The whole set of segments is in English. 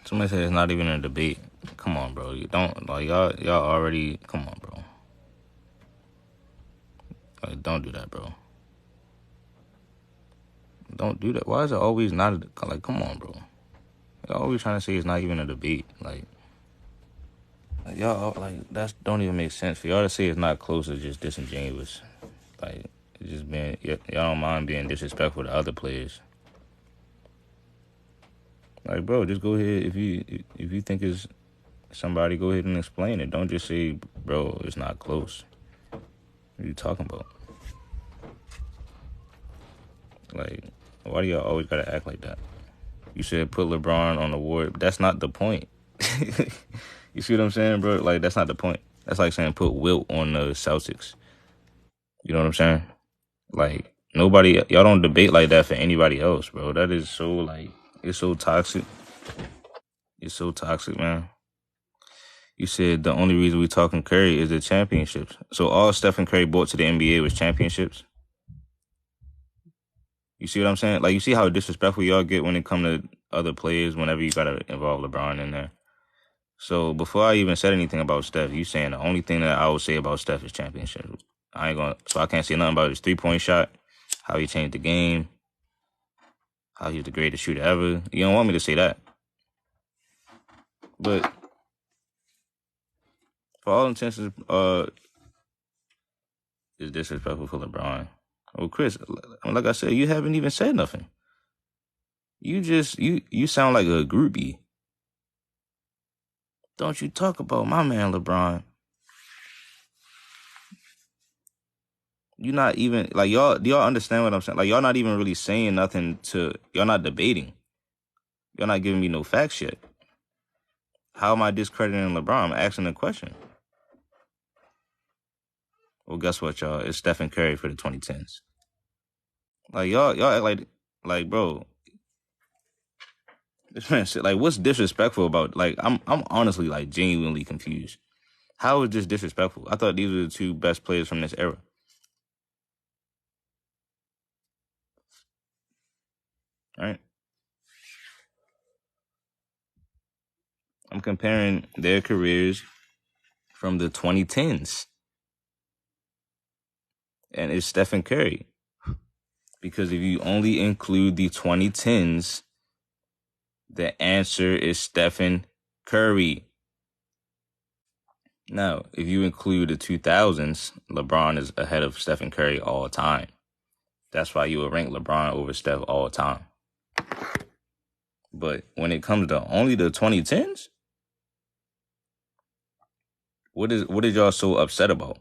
Somebody said it's not even a debate. Come on, bro. You don't like y'all already. Come on, bro. Like, don't do that, bro. Don't do that. Why is it always not like? Come on, bro. Y'all always trying to say it's not even a debate. Like y'all like that don't even make sense for y'all to say it's not close. Is just disingenuous. Like it's just being y'all don't mind being disrespectful to other players. Like, bro, just go ahead if you think it's somebody, go ahead and explain it. Don't just say, bro, it's not close. What are you talking about? Like, why do y'all always gotta act like that? You said put LeBron on the award. That's not the point. You see what I'm saying, bro? Like, that's not the point. That's like saying put Wilt on the Celtics. You know what I'm saying? Like, nobody, y'all don't debate like that for anybody else, bro. That is so, like, it's so toxic. It's so toxic, man. You said the only reason we talking Curry is the championships. So all Steph and Curry brought to the NBA was championships. You see what I'm saying? Like, you see how disrespectful y'all get when it come to other players whenever you gotta involve LeBron in there. So before I even said anything about Steph, you saying the only thing that I would say about Steph is championship. So I can't say nothing about his 3-point shot, how he changed the game, how he's the greatest shooter ever. You don't want me to say that. But for all intents, it's disrespectful for LeBron. Well, Chris, like I said, you haven't even said nothing. You just you sound like a groupie. Don't you talk about my man LeBron. You not even like y'all. Do y'all understand what I'm saying? Like y'all not even really saying nothing to. Y'all not debating. Y'all not giving me no facts yet. How am I discrediting LeBron? I'm asking a question. Well, guess what, y'all? It's Stephen Curry for the 2010s. Like y'all act like bro. This man said like, what's disrespectful about? Like I'm honestly like genuinely confused. How is this disrespectful? I thought these were the two best players from this era. Right? I'm comparing their careers from the 2010s. And it's Stephen Curry. Because if you only include the 2010s, the answer is Stephen Curry. Now, if you include the 2000s, LeBron is ahead of Stephen Curry all time. That's why you would rank LeBron over Steph all time. But when it comes to only the 2010s, what is y'all so upset about?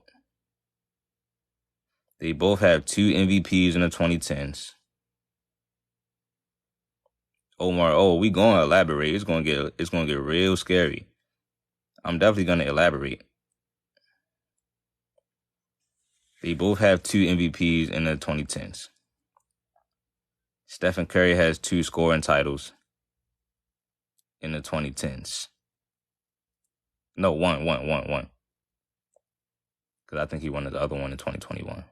They both have 2 MVPs in the 2010s. Omar, we gonna elaborate. It's gonna get real scary. I'm definitely gonna elaborate. They both have 2 MVPs in the 2010s. Stephen Curry has 2 scoring titles in the 2010s. No, one. Because I think he won the other one in 2021.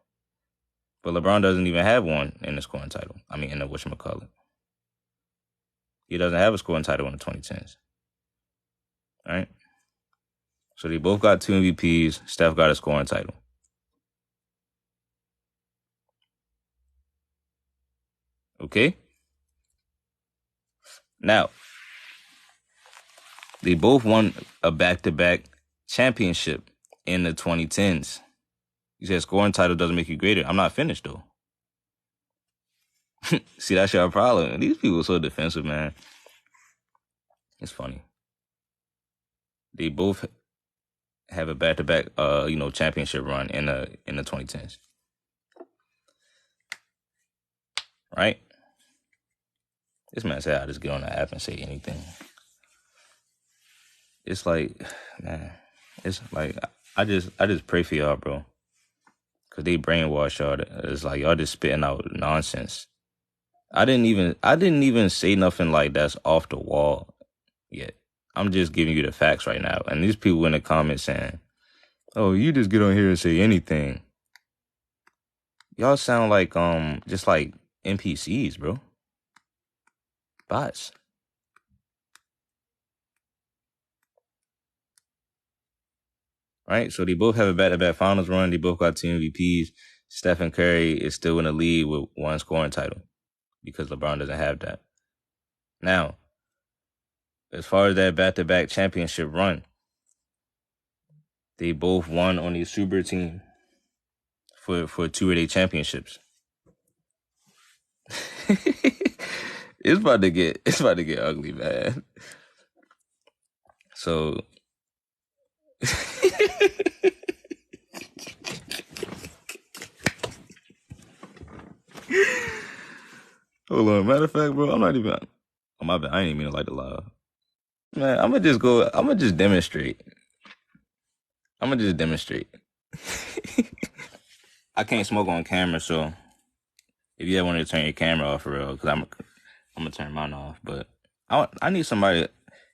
But LeBron doesn't even have one in the scoring title. I mean, in the whatchamacallit. He doesn't have a scoring title in the 2010s. All right? So they both got 2 MVPs. Steph got a scoring title. Okay? Now, they both won a back-to-back championship in the 2010s. You said scoring title doesn't make you greater. I'm not finished, though. See, that's your problem. These people are so defensive, man. It's funny. They both have a back-to-back, championship run in the 2010s. Right? This man said I just get on the app and say anything. It's like, man, it's like I just pray for y'all, bro. Cause they brainwash y'all. It's like y'all just spitting out nonsense. I didn't even say nothing like that's off the wall yet. I'm just giving you the facts right now. And these people in the comments saying, "Oh, you just get on here and say anything." Y'all sound like just like NPCs, bro. Bots. right? So they both have a back-to-back finals run. They both got 2 MVPs. Stephen Curry is still in the lead with 1 scoring title because LeBron doesn't have that. Now, as far as that back-to-back championship run, they both won on the super team for 2 of their championships. It's about to get ugly, man. So hold on. Matter of fact, bro, I'm not even. Oh, my bad. I ain't even mean to light the live. Man, I'm gonna just demonstrate. I can't smoke on camera, so if you ever want to turn your camera off for real, because I'm gonna turn mine off. But I need somebody.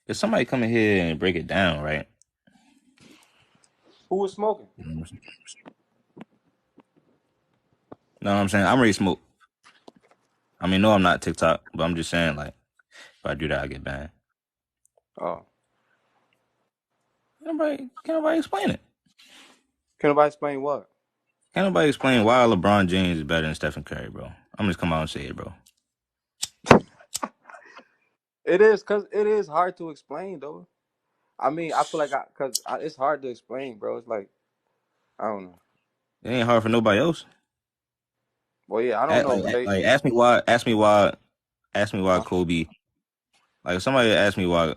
If somebody come in here and break it down, right? Who was smoking? No, I'm saying I'm ready to smoke. I mean, no, I'm not TikTok, but I'm just saying, like, if I do that, I get banned. Oh. Can't nobody explain it. Can nobody explain what? Can't nobody explain why LeBron James is better than Stephen Curry, bro. I'm just come out and say it, bro. It is, because it is hard to explain, though. I mean, I feel like it's hard to explain, bro. It's like, I don't know. It ain't hard for nobody else. Well, yeah, I don't know, but Ask me why. uh-huh. Kobe. Like, if somebody asked me why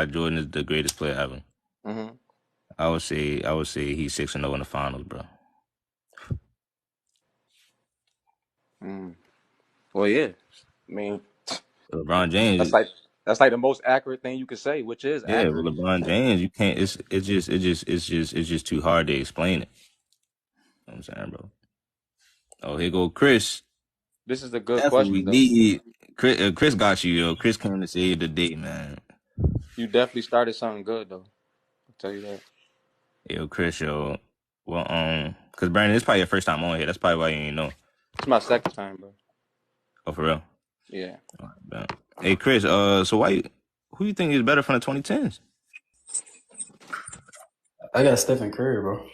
Jordan is the greatest player ever, Mm-hmm. I would say he's 6-0 in the finals, bro. Mm. Well, yeah. I mean, LeBron James, that's like the most accurate thing you could say, which is yeah, with accurate. LeBron James, you can't. It's just too hard to explain it. You know what I'm saying, bro. Oh, here go Chris. This is a good That's what we question, though. need. Chris got you, yo. Chris came to save the day, man. You definitely started something good, though. I'll tell you that. Yo, Chris, yo. Well, because Brandon, it's probably your first time on here. That's probably why you ain't know. It's my second time, bro. Oh, for real? Yeah. All right, hey, Chris, so who you think is better from the 2010s? I got Stephen Curry, bro.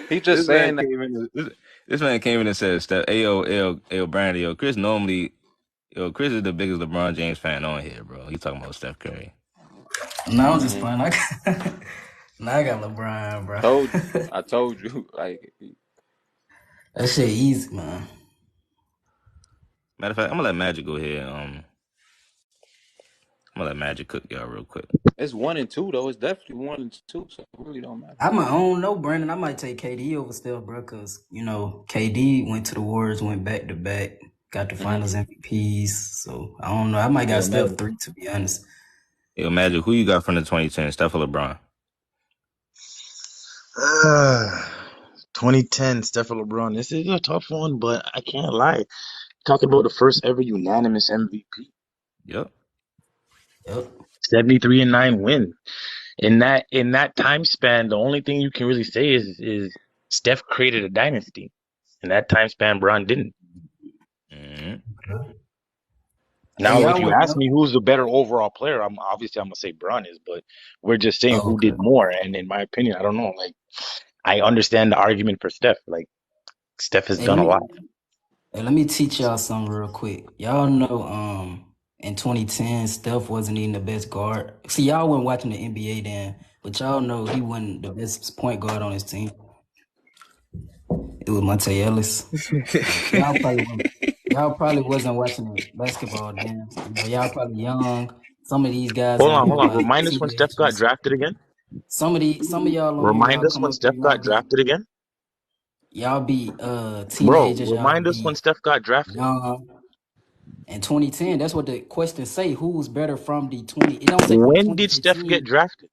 He just saying that. This man came in and said, "Steph, yo, Brandon, yo, Chris Chris is the biggest LeBron James fan on here, bro. He talking about Steph Curry." No, I'm just playing. I got LeBron, bro. I told you. Like, that shit easy, man. Matter of fact, I'm gonna let Magic go ahead. I'm gonna let Magic cook y'all real quick. it's 1 and 2, though. It's definitely 1 and 2, so it really don't matter. I don't know, Brandon. I might take KD over Steph, bro, because, KD went to the Warriors, went back to back, got the finals MVPs. So, I don't know. I might got Steph 3, to be honest. Yo, Magic, who you got from the 2010s? Steph or LeBron? 2010, Steph or LeBron. This is a tough one, but I can't lie. Talking about the first ever unanimous MVP. Yep. 73-9 win. In that time span, the only thing you can really say is Steph created a dynasty. In that time span, Bron didn't. Mm-hmm. Now, if you ask me who's the better overall player, I'm gonna say Bron is, but we're just saying who did more. And in my opinion, I don't know. Like, I understand the argument for Steph. Like, Steph has done a lot. Hey, let me teach y'all something real quick. Y'all know, in 2010, Steph wasn't even the best guard. See, y'all weren't watching the NBA then, but y'all know he wasn't the best point guard on his team. It was Monte Ellis. y'all probably wasn't watching basketball then. Y'all probably young. Some of these guys. Hold on. Remind us when Steph got drafted again. Some of y'all. Remind us when Steph got drafted again. Y'all be teenagers. Bro, remind us when Steph got drafted. Young. In 2010, that's what the question say. Who's better from the 20? It don't say when did Steph get drafted?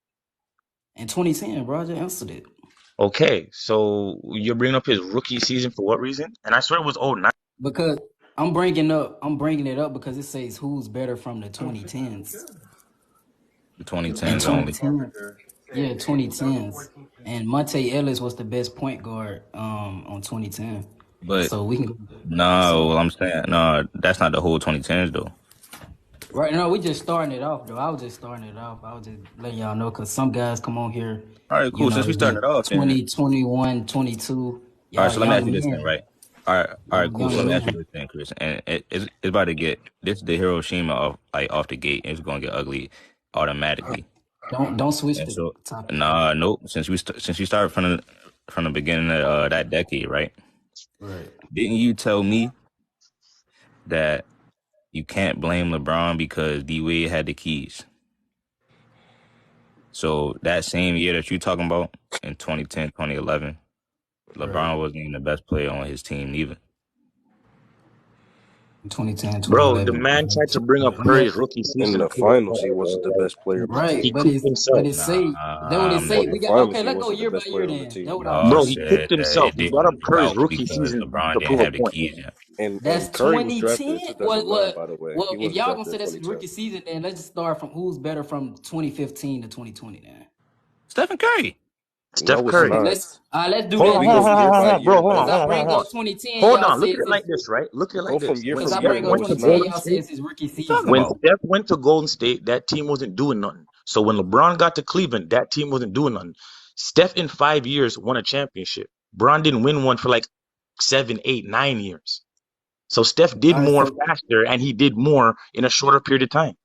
In 2010, bro. I just answered it. Okay, so you're bringing up his rookie season for what reason? And I swear it was 2009. Because I'm bringing it up because it says who's better from the 2010s. The 2010s only. Yeah, 2010s. And Monte Ellis was the best point guard on 2010. But so we can well, I'm saying that's not the whole 2010s though. Right now, we just starting it off, though. I was just starting it off. I was just letting y'all know because some guys come on here, All right, you cool. know, Since we started it with off, then 20, 21, 22. all right. Y'all So let me ask young you this then, men. right? All right, Y'all cool. So young let me ask you men. this then, Chris. And it's about to get this is the Hiroshima off the gate. And it's gonna get ugly automatically. Don't switch And the so, topic. nah, nope. Since you started from the beginning of that decade, right? Right. Didn't you tell me that you can't blame LeBron because D Wade had the keys? So that same year that you're talking about in 2010, 2011, Right. LeBron wasn't even the best player on his team neither. 2010, Bro, the 2011. man tried to bring up Yeah. Curry's rookie In season the and pull it finals, he apart, wasn't bro. the Like, best player of the he Right, team. cooked but himself. it say that what it Nah, say. In the We got finals, okay. he Let's go wasn't the year by best year player on the then. team. That's what I was y'all Bro, saying. he cooked said that himself. it He brought up didn't Curry's count rookie because season LeBron to didn't prove a have the point. keys yet. That's And Curry was drafted in 2010. What? 2009, by the way. He Well, if wasn't y'all gonna drafted say in that's his 2010. rookie season, then let's just start from who's better from 2015 to 2020. Then Stephen Curry. Steph No, it's Curry. okay, not. let's do Hold If that on, we hold on, go then. hold on, year hold on, by hold on, year, bro, hold Because on, no. I hold on, hold on, bring hold on. up 2010, Hold y'all on, say look at it's it like his. this, right? Look at it like Go this. from year When Because from I Steph year. bring up No, went to it's 2010, not. Golden y'all say State, it's his rookie What you talking season. when about? Steph went to Golden State, that team wasn't doing nothing. So when LeBron got to Cleveland, that team wasn't doing nothing. Steph in 5 years won a championship. Bron didn't win one for like 7, 8, 9 years. So Steph did All right, more so faster and he did more in a shorter period of time.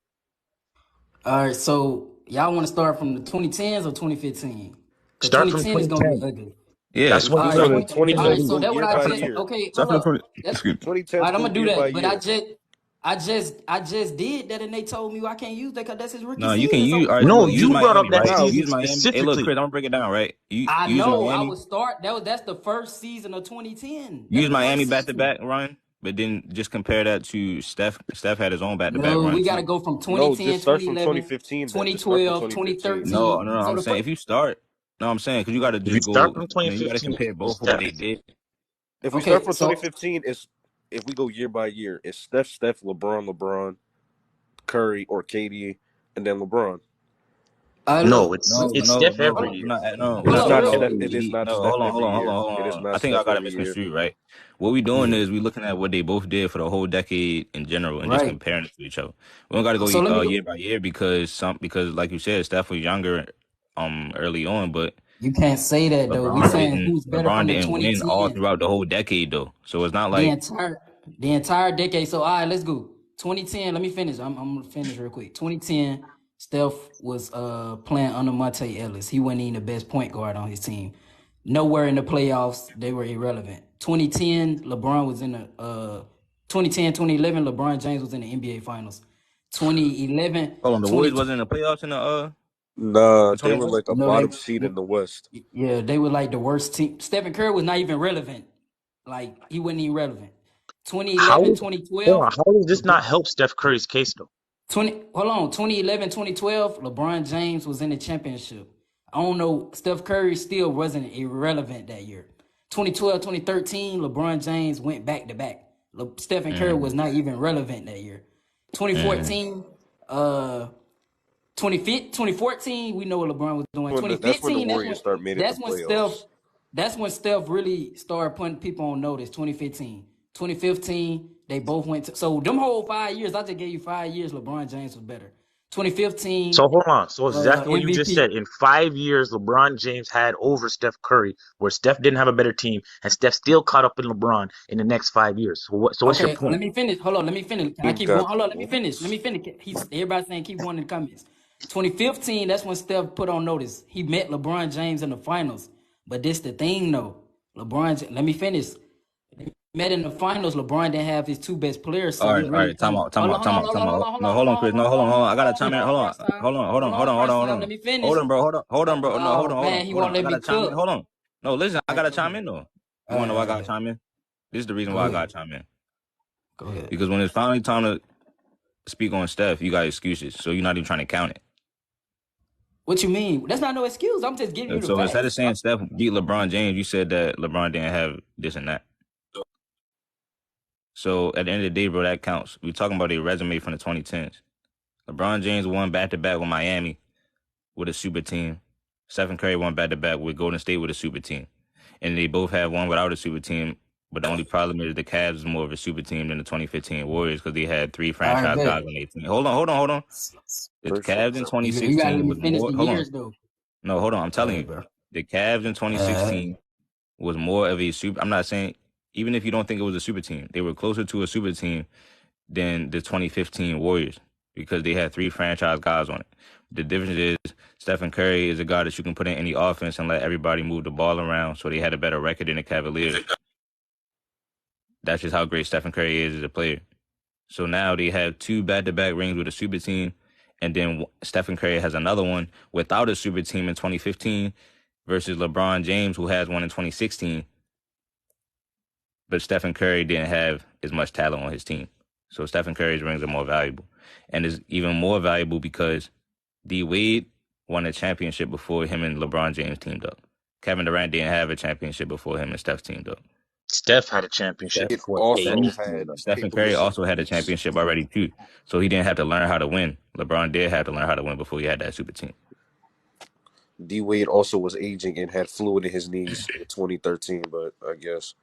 y'all want to start from the 2010s or 2015? Because Start from 2010 is gonna be 2010. ugly. Yeah, That's Let's when All do right, Steph from the 20. became All right, 2010s. elite. so Go that what year I by just year. okay. Steph Hold in the up. 20. That's Excuse me. all 2010s. right. I'm Go gonna do year by that, but year. I just did that, and they told me I can't use that because that's his rookie No, you can season. use. So All right, No, look, use you brought up Miami, that right? Nah, season Use Miami. Hey, look, specifically. Chris, I'm gonna break it down, right? You I use know I Miami. would start. That's the first season of 2010. That's Use the Miami first back to season. back run, but then just compare that to Steph. Steph had his own back to back No, run we got to too. go from no. 2010, Just start from 2011, 2015. Then just start from 2012, 2015. No, 2013. no, no. So I'm the saying first. if you start, no, I'm saying because you got to If you just start go. from You got to 2015, compare it's both of what Steph. they did. If we start Okay, from so 2015, it's if we go year by year, it's Steph, LeBron, Curry, or KD, and then LeBron. No, look, No, it's no, Steph no, hold every on, year. no. We're hold It's not up, talking not real about Steph. quick. It is KD. not No, Steph every year. It hold is on. I not think I Steph got it every year. misconstrued, right? What we doing Yeah, is we looking at what they both did for the whole decade in general and just right. comparing it to each other. We don't got to go So let me year go. by year because like you said, Steph was younger early on, but You can't say that though. We saying who's better LeBron from the didn't win all 2010s, throughout the whole decade though. So it's not the like entire the entire decade. So all right, let's go. 2010. Let me finish. I'm gonna finish real quick. 2010, Steph was playing under Monte Ellis. He wasn't even the best point guard on his team. Nowhere in the playoffs, they were irrelevant. 2010, LeBron was in the 2010, 2011, LeBron James was in the NBA Finals. 2011, hold on, the Warriors 20, wasn't in the playoffs Nah, in they were 2011. like a no, they bottom seed in the West. yeah, they were like the worst team. Stephen Curry was not even relevant. Like he wasn't even relevant. How 2011, is hold 2012, on, how does this LeBron, not help Steph Curry's case though? 2011, 2012, LeBron James was in the championship. I don't know, Steph Curry still wasn't irrelevant that year. 2012, 2013, LeBron James went back to back. Stephen Curry was Mm, not even relevant that year. mm. 2014, uh 2014, we know what LeBron was doing. That's when the 2015, Warriors start made it to that's when Steph playoffs. that's when Steph really started putting people on notice. 2015. 2015, they both went to so them whole 5 years. I just gave you 5 years. LeBron James was better. So 2015, hold on. So exactly what you just MVP. said. In 5 years, LeBron James had over Steph Curry, where Steph didn't have a better team, and Steph still caught up in LeBron in the next 5 years. So what's your Okay, let point? me finish. Hold on, let me finish. Can I Team keep going? got Hold on, let me finish. Let boots. me finish. Everybody saying keep going in the comments. 2015, that's when Steph put on notice. He met LeBron James in the finals. But this the thing though. Let me finish. Met in the finals. LeBron didn't have his two best players, so he All really right. Time kind of out, time out, time out, time out. No, hold on, Chris. No, hold on. I gotta chime in. Hold on, Crunch time. hold on, hold on, hold on, hold Crunch on, hold time. Let on. me finish. Hold on, bro. Hold on, bro. No, hold Oh on, hold on, man, he hold on. won't I let me gotta chime in. cook. Hold on. No, listen, I All right, gotta go chime ahead. in though. You All wanna right, know why I all right, gotta bet. chime in? This is the reason Go why I ahead. gotta chime in. Go ahead. Because when it's finally time to speak on Steph, you got excuses, so you're not even trying to count it. What you mean? That's not no excuse. I'm just giving you And the so instead of facts. saying Steph beat LeBron James, you said that LeBron didn't have this and that. So at the end of the day, bro, that counts. We're talking about a resume from the 2010s. LeBron James won back to back with Miami with a super team. Stephen Curry won back to back with Golden State with a super team. And they both had one without a super team But the only problem is the Cavs is more of a super team than the 2015 Warriors because they had 3 All right, franchise bet. guys on their team. Hold on. The Cavs in You gotta 2016 let me was finish more. the Hold on. years though. No, hold on. I'm All telling right, you, bro. the Cavs in 2016 was more of a super. I'm not saying even if you don't think it was a super team, they were closer to a super team than the 2015 Warriors because they had 3 franchise guys on it. The difference is Stephen Curry is a guy that you can put in any offense and let everybody move the ball around, so they had a better record than the Cavaliers. That's just how great Stephen Curry is as a player. So now they have 2 back-to-back rings with a super team, and then Stephen Curry has another one without a super team in 2015 versus LeBron James, who has one in 2016. But Stephen Curry didn't have as much talent on his team. So Stephen Curry's rings are more valuable. And it's even more valuable because D Wade won a championship before him and LeBron James teamed up. Kevin Durant didn't have a championship before him and Steph teamed up. Steph had a championship It before also KD. had Stephen people Curry missing also had a knees. championship already too. So he didn't have to learn how to win. LeBron did have to learn how to win before he had that super team. D Wade also was aging and had fluid in his knees in 2013, but I guess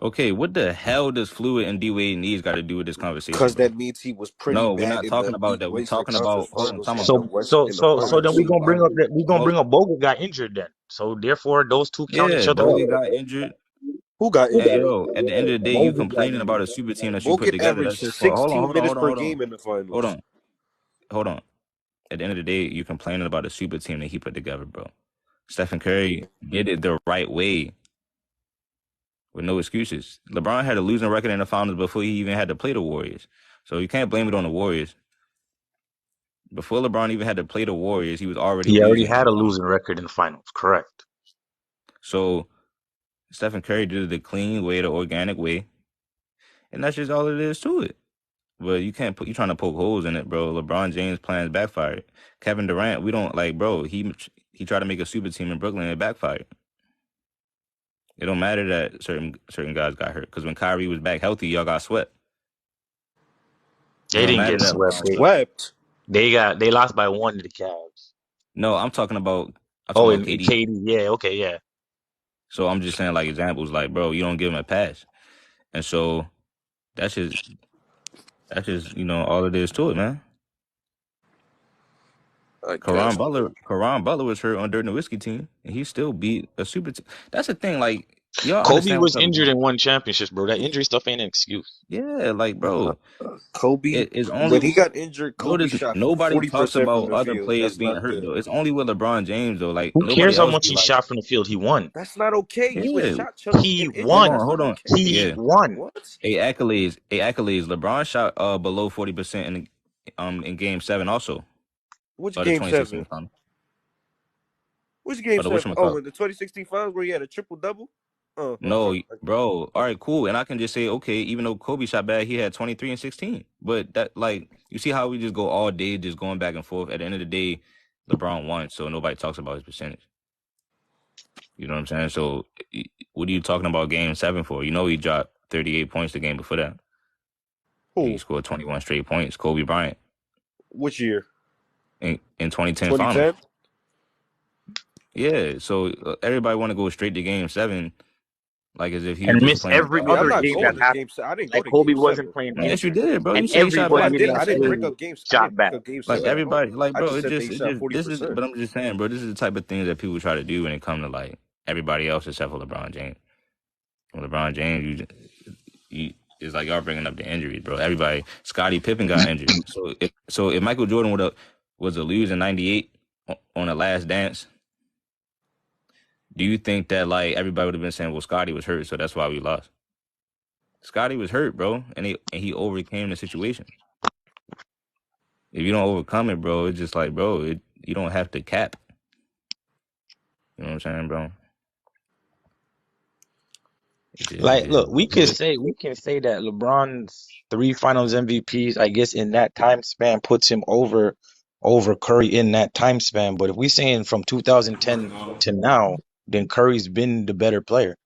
Okay, what the hell does fluid and D Wade knees got to do with this conversation, because bro? that means he was pretty No, we're bad not in the talking about that. We're Western talking Conference about hold on, Finals time in out. the So West so in the so so then finals. we're gonna bring up that Bogut got injured then. So therefore those two count each Yeah, other out. Bogut got injured. Who got Hey, injured? yo, at the end of the day, you Bogut got complaining injured. about a super team that you put Bogut together. averaged That's your fault. 16 minutes per game in the finals. Hold on. At the end of the day, you complaining about a super team that he put together, bro. Stephen Curry did it the right way with no excuses. LeBron had a losing record in the finals before he even had to play the Warriors. So you can't blame it on the Warriors. Before LeBron even had to play the Warriors, he was already He already losing in had the a finals. losing record in the finals, correct? So Stephen Curry did it the clean way, the organic way. And that's just all it is to it. But you can't put you trying to poke holes in it, bro. LeBron James plans backfired. Kevin Durant, we don't like, bro. He tried to make a super team in Brooklyn and it backfired. It don't matter that certain guys got hurt because when Kyrie was back healthy, y'all got swept. It They don't didn't matter get that swept. LeBron was hurt. Swept. They lost by 1 to the Cavs. No, I'm talking about Oh, and KD. KD, yeah, okay, yeah. So I'm just saying like examples, like bro, you don't give him a pass, and so that's just all it is to it, man. I guess. Karan Butler was hurt on Dirk Nowitzki team, and he still beat a super team. That's the thing, like y'all Kobe understand what was type of injured game? and won championships, bro. That injury stuff ain't an excuse. Yeah, like bro, Kobe, it's when only he got injured, Kobe notice shot nobody talks 40% from about the other field. players That's being not hurt good. though. It's only with LeBron James though. Like Who nobody cares how else much be he like, shot from the field? He won. That's not okay. He was yeah, shot chucking He and injured. won. That's not hold on, okay. He yeah. won. What? Accolades. LeBron shot below 40% in Game 7 also Which of the game 2016 seven? final. Which game Of the seven? Oh, whatchamacallit. in the 2016 finals where he had a triple double? No, Okay. bro. All right, cool. And I can just say, okay, even though Kobe shot bad, he had 23 and 16. But that, like, you see how we just go all day just going back and forth. At the end of the day, LeBron won, so nobody talks about his percentage. You know what I'm saying? So, what are you talking about Game 7 for? You know he dropped 38 points the game before that. And he Who? scored 21 straight points. Kobe Bryant Which year? in 2010 finals. 2010? Yeah, so everybody want to go straight to Game 7, like as if he was And just miss playing. I every mean, I'm other not game that going to happened. game seven. I didn't go Like to Kobe game wasn't seven. playing Yes, you defense. did, bro. And You said he shot No, bad. I You everybody in didn't didn't. that I say didn't that. bring series up games. I shot didn't bring bad. up game Like seven at all. everybody, like I bro, just it said just, they shot this is. 40%. But I'm just saying, bro, this is the type of things that people try to do when it comes to like everybody else except for LeBron James. When LeBron James, it's like y'all bringing up the injuries, bro. Everybody, Scottie Pippen got injured. So if Michael Jordan was to lose in '98 on the Last Dance, do you think that like everybody would have been saying, well, Scottie was hurt, so that's why we lost? Scottie was hurt, bro, and he overcame the situation. If you don't overcome it, bro, it's just like, bro, you don't have to cap. You know what I'm saying, bro? Like, look, we can It say that LeBron's 3 Finals MVPs, I guess, in that time span puts him over Curry in that time span. But if we saying from 2010 to now, then Curry's been the better player.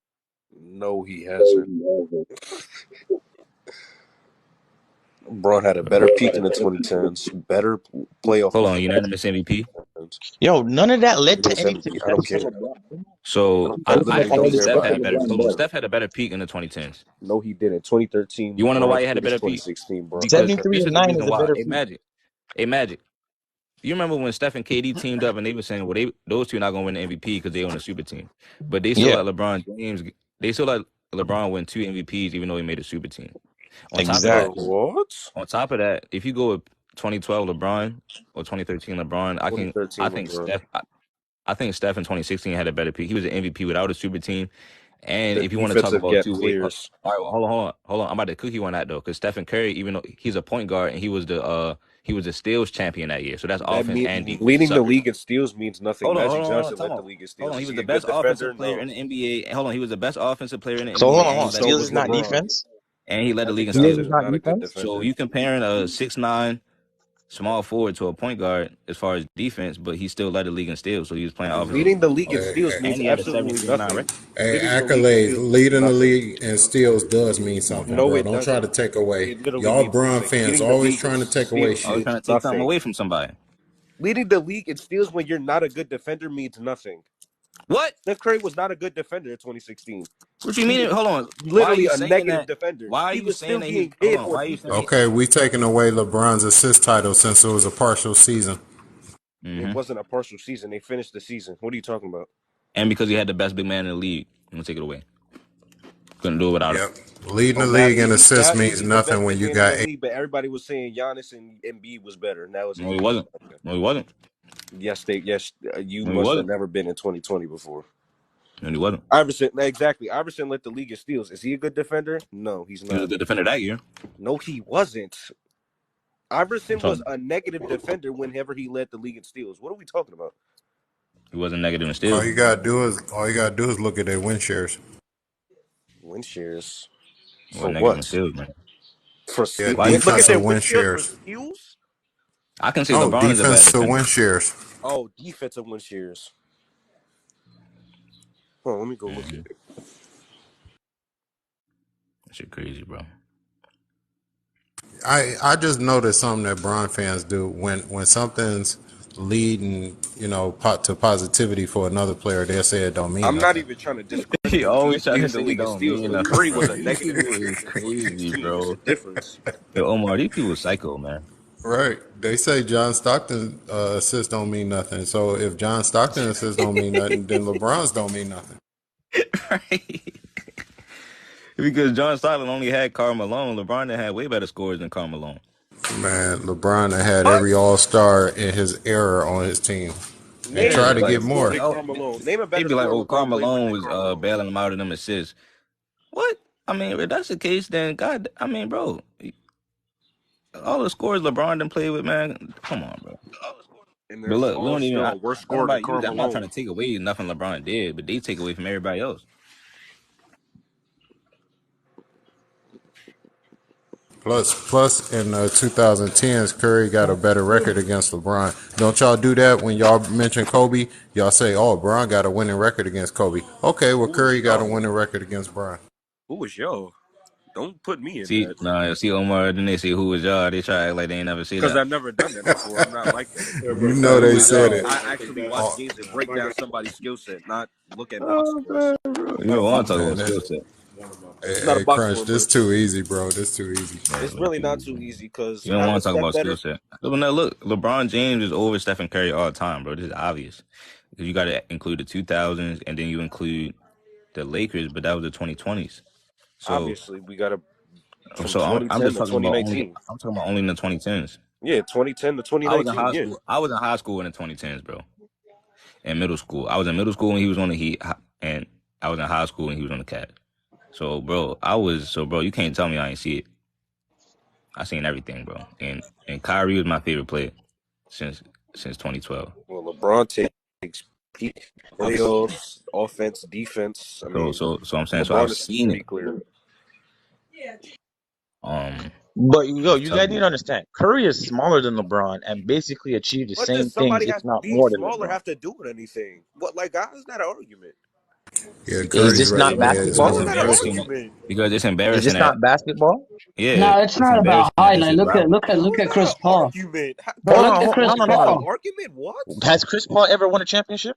No, he hasn't. Braun had a better peak in the 2010s, better playoff Hold on, performance unanimous MVP. in the 2010s. Yo, none of that led to Unanimous any MVP. I don't success for care. LeBron. So I definitely actually don't think care Steph about had a better. MVP. Hold on, Steph had a better peak in the 2010s. No, he didn't. 2013 You want to know why he had a finished better peak? 2016, bro. Because 73 this and is the 9 is reason a why. better Hey, peak. Magic. Hey, Magic. You remember when Steph and KD teamed up and they were saying, well, those two not gonna win the MVP because they on a super team, but they still Yeah, let LeBron James. They still let LeBron win 2 MVPs even though he made a super team. On top of that, exactly. What? if you go with 2012 LeBron or 2013 LeBron, I 2013 think LeBron. I think Steph in 2016 had a better peak. He was an MVP without a super team. And The if you want to talk defensive about gap two-way, all clears. right, well, hold on. I'm about to cook you on that though, because Stephen Curry, even though he's a point guard and he was the steals champion that year, so that's That offense and mean defense leading the separate. league in steals means nothing. Magic Johnson Time led the out. league in Hold steals. on, he Is was he the a good best defender? offensive player No. in the NBA. Hold on, he was the best offensive player in the So hold NBA, on, and hold he on. led the So Steals league is was in not steals. LeBron. defense. And he led the league Magic in Steals steals. is Johnson is not not a good defense. So defender. you comparing a 6'9" small forward to a point guard as far as defense, but he still led the league in steals. So he was playing offensive, Leading the league in Hey, steals hey, means and he had a absolutely 7.39 nothing. record. hey, Leading the league in accolades. steals means Leading the nothing. league in steals does mean something, No, bro. it Don't try doesn't. to take away. It literally Y'all means Bron nothing. fans Leading the always league in trying to take away steals I was shit. means trying to take something nothing. away from somebody. Leading the league in steals when you're not a good defender means nothing. What? Steph Curry was not a good defender in 2016. What you He mean? was Hold on. Why are literally you a saying negative that? defender. Why are He you was still saying that he's? getting Hold hit on. on Why are you saying? Okay, defense. we taking away LeBron's assist title since it was a partial season. It Mm-hmm. wasn't a partial season. They finished the season. What are you talking about? And because he had the best big man in the league, I'm gonna take it away. Couldn't do it without him. Yep. Leading the Don't matter. league in assists means He's the nothing best when big you man in got the eight. league, but everybody was saying Giannis and Embiid was better, and that was his No, he opinion. wasn't. No, he wasn't. You No, he must have wasn't. never been in 2020 before. No, he wasn't. Iverson led the league in steals. Is he a good defender? No, he's He was a not. good defender that year. No, he wasn't. I'm Iverson was talking. a negative defender whenever he led the league in steals. What are we talking about? He wasn't negative in All steals. you gotta do is look at their win shares. Win shares He for wasn't negative in what? steals, man. Yeah, Why you Look at their defensive win win shares for shares. steals. I can say No, LeBron is a bad defensive defender. win shares. Oh, defensive win shares. Oh, let me go look at it. That shit crazy, bro. I just noticed something that Bron fans do when something's leading, to positivity for another player, they'll say it don't mean I'm not nothing. even trying to discredit He him. always He's trying to leading the say it league in don't steals, mean but nothing, Curry was bro. a These negative people is defender in crazy, 2016. It's a bro. difference. Yo, Omar, these people psycho, man. Right. They say John Stockton assists don't mean nothing. So if John Stockton assists don't mean nothing, then LeBron's don't mean nothing. Right? Because John Stockton only had Karl Malone. LeBron had way better scores than Karl Malone. Man, LeBron had What? every All-Star in his era on his team and Name a Yeah, tried to better but get scorer more. than Karl Malone. Name a they better be like, scorer oh, Karl LeBron played with Malone than was Karl Malone. bailing him out of them assists. What? I mean, if that's the case, then God, I mean, bro, all the scores LeBron done played with, man, come on, bro. And But there's look, we don't even. still a worse Don't scorer than nobody Karl use that. I'm not trying Malone. to take away nothing LeBron did, but they take away from everybody else. Plus, in the 2010s, Curry got a better record against LeBron. Don't y'all do that when y'all mention Kobe? Y'all say, "Oh, Bron got a winning record against Kobe." Okay, well, Who was Curry got a y'all? winning record against Bron. Who was y'all? Don't put me in See, that. nah, see Omar. Then they say who was y'all. They try to act like they ain't never say Because that. I've never done that before. I'm not like that. You Like know who they was said y'all? it. I actually watch Oh, games and break down somebody's skill set, not look at box Oh scores. man, bro. It's You not a don't want box to talk man, about score. skill set. It's hey, not a hey, box Crunch, score, this bro. too easy, bro. This too easy. Yeah, It's bro, really too not easy, too man. easy because You don't how want is to talk Steph about skill better? set. Look, LeBron James is over Stephen Curry all the time, bro. This is obvious. You got to include the 2000s, and then you include the Lakers, but that was the 2020s. So, Obviously, we got to from I'm 2010 just to talking about only. 2019. I'm talking about only in the 2010s. Yeah, 2010 to I was in 2019. high Yeah. school. I was in high school in the 2010s, bro. In middle school, I was in middle school when he was on the Heat, and I was in high school when he was on the Cavs. So, bro, you can't tell me I ain't see it. I seen everything, bro. And Kyrie was my favorite player since 2012. Well, LeBron takes peak Obviously. playoffs, offense, defense. I mean, So I'm saying, so I've LeBron is seen pretty it. clear. But I'm you guys telling need you. to understand, Curry is smaller than LeBron and basically achieved the What same does things, somebody if have not being more than smaller LeBron. have to do with anything? What, like, how is that an argument? Yeah, Is Curry's this right not in there as Because How it's is well. that an embarrassing. argument? Because it's is embarrassing this that not basketball? yeah, No, it's it's not about embarrassing that it's highlight. his Look at rival. look at How look is at that Chris an Paul, argument? bro. Hold Look on, at Chris That no, no, is no, not an no. Paul. argument. What? Has Chris Paul ever won a championship?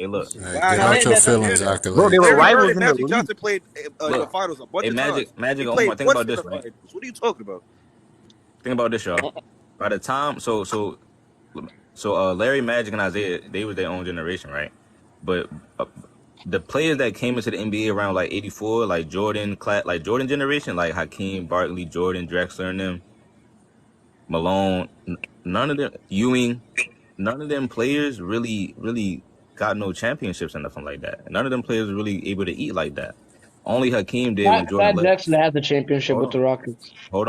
Hey, look. Hey, Wow, get y'all out ain't your let them hear feelings, that. Bro, they accolades. were Larry Bird rivals and in the Magic league. Johnson played in the Look. finals a bunch Hey, of times. Magic He and Omar. played Think once about in this, the right? finals. What are you talking about? Think about this, y'all. By the time, Larry, Magic, and Isaiah, they was their own generation, right? But the players that came into the NBA around like '84, like like Jordan generation, like Hakeem, Barkley, Jordan, Drexler, and them, Malone, none of them, Ewing, none of them players really got no championships or nothing like that. None of them players were really able to eat like that. Only Hakeem did when Jordan Pat left. Jackson had the championship Hold with on. the Rockets. Hold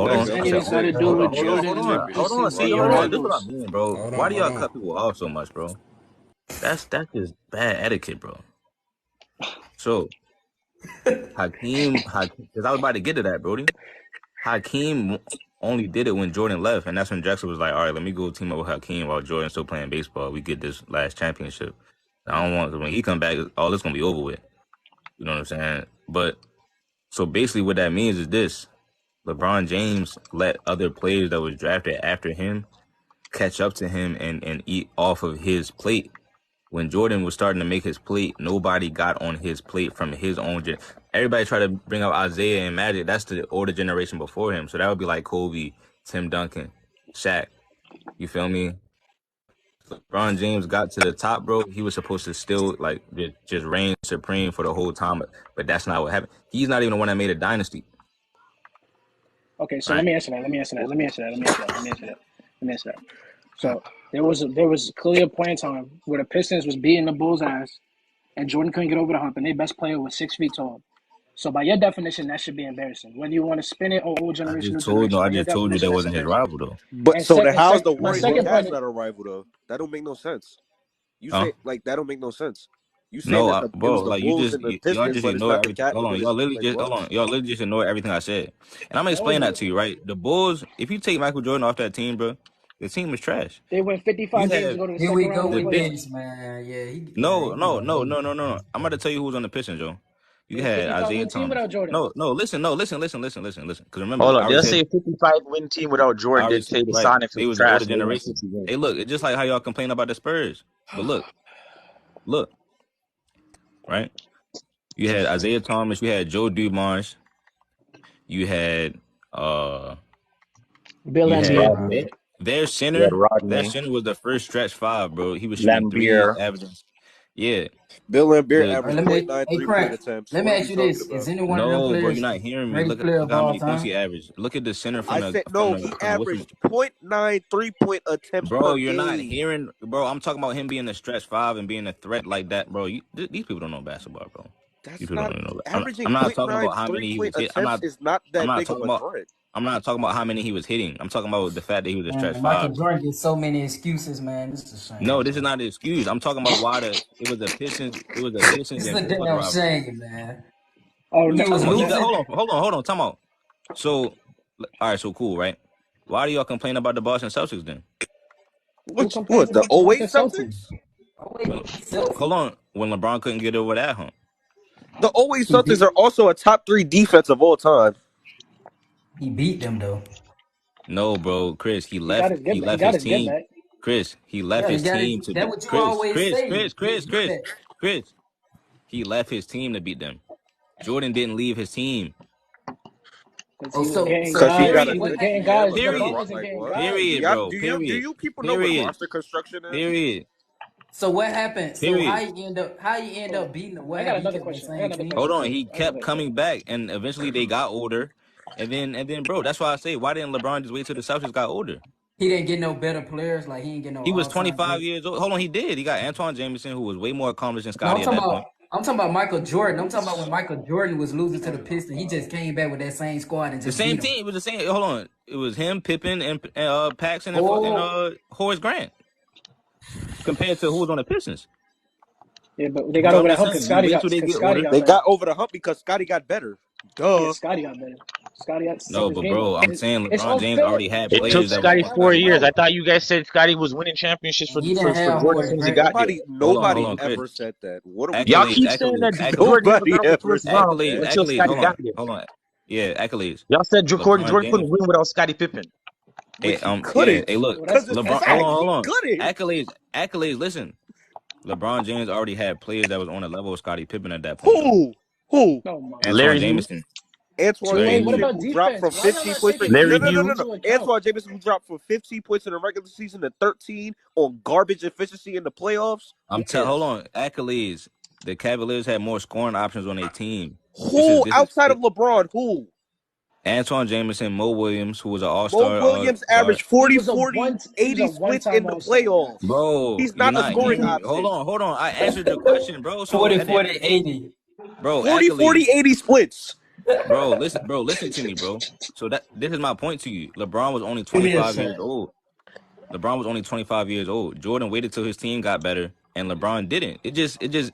That What on. does shit, I I'm any said of about to this got say to only. that. do Hold on. with Hold on. Jordan Hold and the on. Hold on. Why See, senior y'all hold on. mad? This is what I rivals? mean, bro. Hold Why on, do hold y'all on. cut people off so much, bro? That's just bad etiquette, bro. So Hakeem, because I was about to get to that, Brody. Hakeem only did it when Jordan left, and that's when Jackson was like, "All right, let me go team up with Hakeem while Jordan's still playing baseball. We get this last championship. I don't want when he come back, all this gonna be over with. You know what I'm saying? But so basically, what that means is this: LeBron James let other players that was drafted after him catch up to him and eat off of his plate. When Jordan was starting to make his plate, nobody got on his plate from his own. Everybody tried to bring up Isaiah and Magic. That's the older generation before him. So that would be like Kobe, Tim Duncan, Shaq. You feel me? LeBron James got to the top, bro. He was supposed to still like just reign supreme for the whole time, but that's not what happened. He's not even the one that made a dynasty. Okay, so Right. let me answer that. So there was clearly a point in time where the Pistons was beating the Bulls' ass, and Jordan couldn't get over the hump, and their best player was 6 feet tall. So by your definition, that should be embarrassing. Whether you want to spin it or old generation, new generation, I by your just told you definition, that that's wasn't his embarrassing. rival though. But And so then how's the my Warriors and second Cavs point, not a rival though? That don't make no sense. You Huh? say like that don't make no sense. You saying No, that it bro, was the like Bulls and the y'all Pistons, just but it's ignore not the everything. cat. Hold on, But y'all it's literally like just what? hold on. Y'all literally just ignore everything I said, and I'm gonna explain no, that to you, right? The Bulls, if you take Michael Jordan off that team, bro, the team is trash. they went You 55 games to have go to the Here second we round go of the the with Pistons. playoffs. this, man. Yeah, No, he no, going no, late. no, no, no, no. I'm about to tell you who was on the Pistons, Joe. You They were had 55 Isaiah win team Thomas. without Jordan. No, listen, no, listen. Because remember, Hold I on. already They'll said, say 55-win team without I Jordan already did said, say the right. Sonics They was was an older trash. They won generation. 60 games. Hey, look, it's just like how y'all complain about the Spurs. But look, right? You had Isaiah Thomas. You had Joe Dumars. You had Bill You Laimbeer. had Rodney. their You had center. Their Rodney. center was the first stretch five, bro. He was shooting threes, Lambeer. averaging. Yeah, Bill Laimbeer the All right, averaged point nine hey 3 point Craig, attempts. let me What are we ask you talking this: Is about? any one of them no, bro. You're players not hearing me. greatest Look, player look of how all many points time? he averaged. Look at the center I said no. He from the Wizards. averaged .9 3 point attempts Bro, per you're not game. hearing, bro. I'm talking about him being a stretch five and being a threat like that, bro. These people don't know basketball, bro. These That's people not don't even know. averaging I'm not talking .9 about how many he 3 point was hit. attempts is not I'm that not big of talking a about. threat. I'm not talking about how many he was hitting. I'm talking about the fact that he was a stretch Man, Michael five. Jordan gets so many excuses, man. This is a shame, No, this is bro. not an excuse. I'm talking about why it was a Pistons. It was a Pistons It's and a Pistons damn rivalry. shame, man. Oh, What are you no, He talking was about? He got losing. hold on. Time out. So, all right, so cool, right? Why do y'all complain about the Boston Celtics then? who What complains the about the '08 Boston Celtics? Celtics? Oh wait, When, Celtics. hold on, when LeBron couldn't get over that hump. The '08 He Celtics beat are also a top 3 defense of all time. he beat them though. No, bro, Chris, he He got left. his He get. He left got his his get team. back Chris, he left Yeah, he his got it. team to That's beat what you Chris. always say. He get that. Chris. He left his team to beat them. Jordan didn't leave his team. because Oh, he was getting Cause he guys. got a Period. He was good getting GM. guys. A good LeBron Period. wasn't like getting what? guys. Period, bro. Do Period. you people know what Period. roster construction is? Period. So what happened? So Period. how you end So up beating them? What I got happened? He another kept that question. I got same another team? Hold question on. too. He kept coming back, and eventually they got older. And then, bro, that's why I say, why didn't LeBron just wait till the Celtics got older? He didn't get no better players. Like he didn't get no He was all time 25 great. years old. Hold on, he did. He got Antoine Jameson, who was way more accomplished than No, Scotty at that point. I'm talking about Michael Jordan. I'm talking about when Michael Jordan was losing to the Pistons. He just came back with that same squad and The just same beat them. team. It was the same. Hold on. It was him, Pippen, and Paxson, and Oh, Horace Grant compared to who was on the Pistons. Yeah, but they got So I'm over that just hump saying, you wait till they Because get Scotty older. got They better. got over the hump because Scotty got better. Yeah, Duh. Scotty got better. Scotty had to step No, his but game up. bro, I'm saying It's LeBron James unfair. already had It Jordan took players that had was to Scotty on a have 4 level. his years. run. I thought you guys said Scotty was winning championships and he for, didn't for have Jordan as Horace soon as he Grant. got there. Nobody Hold on, Chris. ever said that. What are we Y'all talking Accolades, keep about? saying that accolades, accolades, Jordan didn't Nobody get out the ever first said round accolades, that. until accolades. Scotty got there. Hold on. Yeah, accolades. Y'all said LeBron Jordan James. couldn't win without Scottie Pippen. Which he Yeah. couldn't. Hey, look, Well, Because it's LeBron. that's Hold facts. facts. on, He hold on. couldn't. Accolades. Listen, LeBron James already had players that was on the level of Scottie Pippen at that point, though. Who? Who? Oh my Antoine Larry god. Hughes. Jameson, Antoine So Larry wait, what Hughes. Jameson, about who dropped defense? from Why y'all 15 not points. taking Larry defense Hughes. No. into account? Antoine Jameson, who dropped from 15 points in the regular season to 13 on garbage efficiency in the playoffs. Who Hold cares? on. Accolades. The Cavaliers had more scoring options on their team. Who This is outside of LeBron? Who? Antoine Jameson, Mo Williams, who was an Mo all-star Williams guard. averaged 40, 40, He was 80 a splits one-time in the all-star, man. playoffs. Bro, He's you're not a not scoring hearing me. Hold option. on, hold on. I answered your question, bro. So 40, at the end 40, of the day, 80. bro, 40, 40, accolades. 80 splits. Bro, listen to me, bro. So this is my point to you. LeBron was only Give me a 25 years shot. old. LeBron was only 25 years old. Jordan waited till his team got better, and LeBron didn't. It just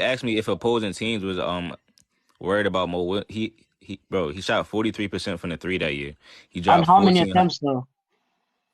asked me if opposing teams was worried about he shot 43% from the three that year. He On dropped how many 14. attempts though?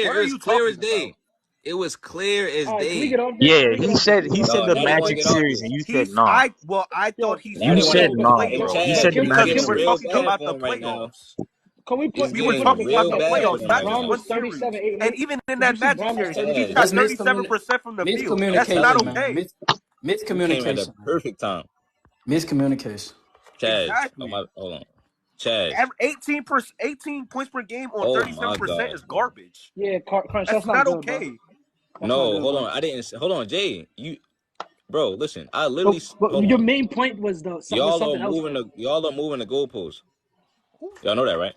clear. What It are was you clear as talking day. about? It was clear as All right, can we get day. off this? Yeah, Can we get off this? he said No, the now they want to Magic get off series, this. and you said nah. Yo, He Now said You they it want to was said get. the nah, bro. He Chaz, playoffs said the it's because Magic we getting were real series. talking bad about for the him right now. playoffs. can It's We were we getting put talking it in about real the bad for playoffs, them context? not right just Bron now. was one series. 37, 8, and And 8. even in Did you that see Magic Bron was series, he 37, shot That's 8, and 8? 37% from the field. That's not miscommunication, Telling you, man. okay. you came at the Miscommunication, man. perfect time. Miscommunication. Chaz, Exactly. hold on. Chaz. 18 points per game on Oh my 37% gosh, is bro. garbage. Yeah, Crunch, that's That's not not good, bro. okay. That's not No, good, hold on. bro. I didn't. Hold on, Jay. Bro. Listen. I But, literally. but Hold your on. main point was Y'all are something else, moving though. the goalposts. Who? Y'all know that, right?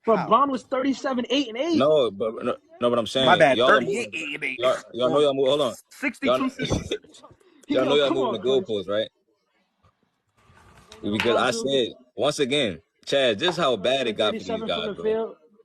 But How? Bron was 37, 8, and 8. No, but no, but I'm My saying bad. y'all are 38, moving. 8. Y'all know On y'all move. Hold on. Y'all 62 shooting percentage. y'all know Yo, y'all come moving on, the Crunch. goalposts, right? Yo, Because Bron I threw said once again, Chad, just how bad it for got for these 37 from guys, the bro. field.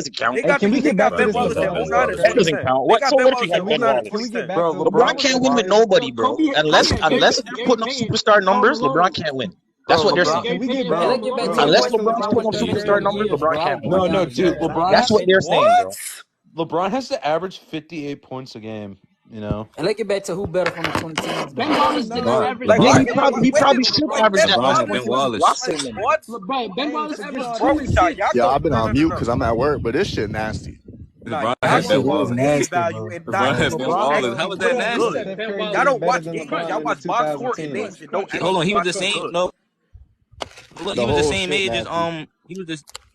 doesn't count. Hey, can we They get back got to Ben this Wallace at LeBron That's 09 stuff, and all. That bro? doesn't 2010. count. They What? got So Ben what if you Wallace at had Ben 09 and Can Wallace? we get 2010. back Bro, to this LeBron LeBron was LeBron can't win with stuff? fire. nobody, bro. Kobe, Unless Kobe, unless Gary, they're Gary putting up Payton, superstar Karl numbers, LeBron Malone. can't win. That's Bro, what they're Yeah, LeBron, saying. can Gary we get Payton Hey, back? and let's get Malone back Bro, to the get too. Unless back to question LeBron's LeBron LeBron putting wanted up to stuff, answer bro. superstar at the numbers, end. LeBron can't win. No, Nah, dude. Jet. LeBron. That's what they're saying, What? bro. LeBron has to average 58 points a game. You know. And let's get back to who better from the 2010s Ben though. Bro, Wallace did not no. LeBron. average Like, Yeah, that. LeBron. why? he Wait a probably minute. should Like, average Ben that much LeBron Wallace and once Ben he doesn't was Wallace. roster like him anymore. what? Ben Hey, Wallace to be averaged honest, Bro, 26. Yeah, I've been no, on no, no, mute no. because I'm at work, but this shit nasty. Nah, LeBron y'all That had go Ben shit off is Wallace. face nasty, value bro. and LeBron not had Ben look LeBron at Wallace. had How who's was that really LeBron good. nasty? Steph Ben Curry Y'all Wallace. is don't better watch, than bro. LeBron Y'all in the watch box score and 2010s. names and don't Hold on, actually he was watch the who's same. good. No, look, he The was the whole same shit age as nasty. he was this.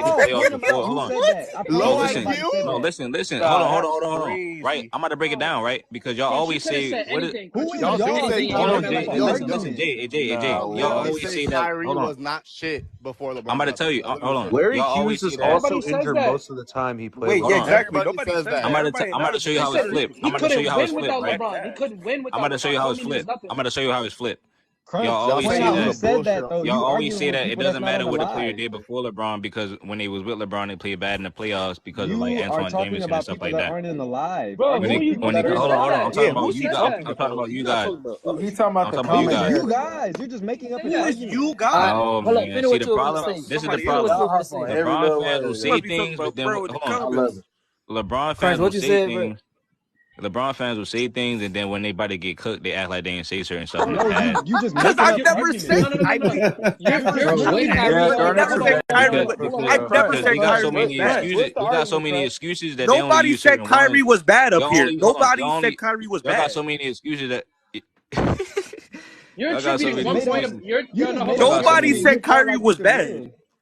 made the No, playoffs point him before. out. Hold Who on. said that? I No, promise Low you listen. nobody said IQ? No, that. listen. Hold on, Nah, hold on, that's hold on, hold on. Right? crazy. I'm about to break it down, right? Because y'all Prince, you always could have say said what is anything. Who Prince, you in could Y'all have said do y'all say think anything. he You hold would Kyrie. have on, made never up Jay. an fought. Listen, argument? Jay. Nah, You Y'all Will. always always say say that. Kyrie Hold on. was not shit before I'm LeBron about to got tell there. you. Y'all literally Hold said on. that. Larry Y'all always Hughes say is that. also Everybody says injured that. most of the time he played Wait, Hold yeah, on. LeBron. exactly. Everybody Nobody says says that. that. Everybody, I'm not about to show you He how it's said necessarily flipped. people I'm he about to saying show that you couldn't how it's win LeBron was flipped, without right? back LeBron. He bad. couldn't win I'm without about to show you LeBron. how Don't it's mean there's flipped. nothing. I'm about to show you how it's flipped. Y'all Crunch, always Point say how out who that. who. said that though? Y'all You always arguing say with that it people that's doesn't not on matter the what a player live. did before LeBron because when they was with LeBron, they played bad in the playoffs because of like You are Antoine talking Davidson and about stuff people like that that. aren't in the live, Bro, When arguing who they with you people when that they are who in the hold on, said hold on. I'm live. that? talking Yeah, about who Who you said said guys. that? I'm that? talking about you guys. He talking about I'm the talking about you It's guys. you commentary. guys. You're just making up Say Who that. is opinions. you Alright, guys? Oh hold up. man. Finish See what the you were Talking gonna problem. about say. This is the somebody Finish what else. you problem. were Y'all gonna hop on say. every LeBron little fans will word, You must say bro. be talking things, but about then bro in the hold on. I love comments. it. LeBron Prince, fans will what you say said, bro? things. LeBron fans will say things, and then when they about to get cooked, they act like they didn't say certain stuff in the No, past. you just Cause making I've up never said No, arguments. no, no, no, no. I've never You're Bro, said what treating have Kyrie you Yeah, like I've throwing said a that never for the said shit quarterback. back. Kyrie past? was Hold on. I've never Because said you got Kyrie so was many bad. excuses. What's the You got so argument, many Crunch? excuses that they only Nobody use said certain Kyrie ones. was bad up Y'all here. only hold on. Nobody said Kyrie was Y'all got bad. so many excuses that You're y'all got You so attributing just many one made point up. of excuses. you're You no, just hold made on. up Y'all got so You're Nobody arguments many. and said just act Kyrie like you was can bad. win.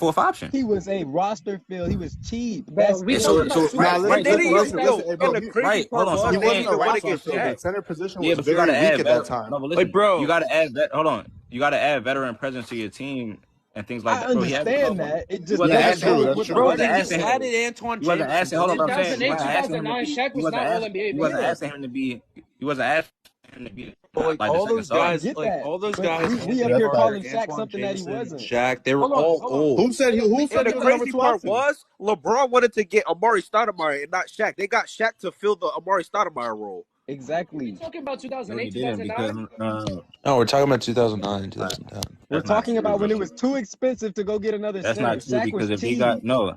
fourth option. He was a roster fill. He was cheap. Bro, we so talking about right, Swag's right. They That's didn't what I'm even saying. Listen, hey, bro, and the crazy Right, hold part on. So was I'm he they didn't saying, wasn't a even win roster against fill. The Shaq. center position yeah, was but you very gotta weak add at that veteran. time. No, but listen, Like, bro, you gotta add that. Hold on, you gotta add veteran presence to your team and things like I that, bro. He hasn't understand come. that. It You just wasn't doesn't That's asking. true. go That's with the true. You Bro, wasn't they argument just asking though. him. added Antoine You wasn't Jameson, asking. Hold on, bro. what I'm saying. You 2008, wasn't asking him to 2009, be. Shaq You was wasn't not all asking. NBA You wasn't neither. asking him to be. You wasn't asking him to be But like like the all second those I star. guys, get like that. all those But guys, we up Yeah, Anthony that's here right. calling Edwards, Shaq Antoine something that he Jameson, wasn't. Shaq, they were Hold on, all hold on. old. Who said and the he was the number crazy two part option? was LeBron wanted to get Amari Stoudemire and not Shaq. They got Shaq to fill the Amari Stoudemire role. We Exactly. talking about No, he 2008, didn't because 2009? No, we're talking about 2009, uh, 2010. We're that's not talking true, about when bro. it was too expensive to go get another That's center. not true Shaq because was if he got cheap. no,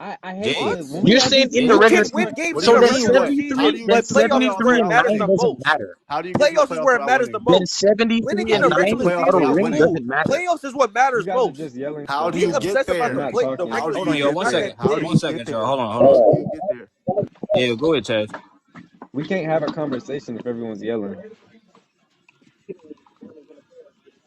point. I hate Jay, What? when we You're have saying these in the You regular can situations. win season. games What do in So you the then mean? regular What? How season, do 73, you then get but to the playoffs is 73 playoffs where it and without matters 9 the winning? doesn't most. matter. How do you get to the Playoffs is playoffs where it without matters winning? the Then most. 73 Winning in and the How do you get to the 9 regular playoffs without season a without is ring winning? cool. doesn't matter. Playoffs is what matters You guys are most. just yelling How stuff. do We you get obsess about the there? play, the Not How regular do hold you on, season, yo, get one not there? that second. How do game. One you get second, y'all. there? Hold on, hold How on. do you get there? Yeah, go ahead, Chaz. We can't have a conversation if everyone's yelling.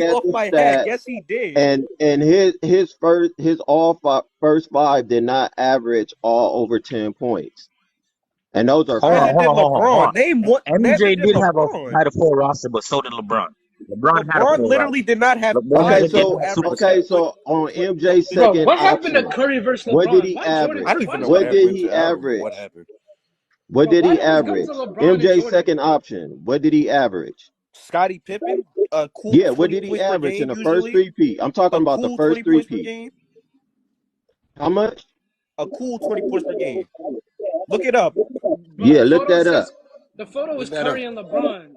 you at off the my head. stats, Yes, he did. and his first five did not average all over 10 points, and those are Hold on, Neither hold did on, facts. hold on, hold LeBron. on. Name what? Neither MJ did did have LeBron. had a full roster, but so did LeBron. LeBron had a LeBron full literally roster. did not have LeBron Okay, five just didn't people so have average okay, superstars. so on MJ's Bro, second what happened to option, Curry versus what did LeBron? he Why Jordan? I average? don't Why even know is what What Jordan? did average. he I don't know what average? happened. What Bro, did why he it always comes to average? LeBron and MJ's Jordan? second option, what did he average? Scottie Pippen, a cool Yeah, what 20 did he points per average in game the first usually. three-peat? I'm talking A about the cool 20 first points per three-peat. game. How much? A cool 20 points per game. Look it up. Bro, Yeah, the look photo that up. says the photo Look is that up. Curry and LeBron.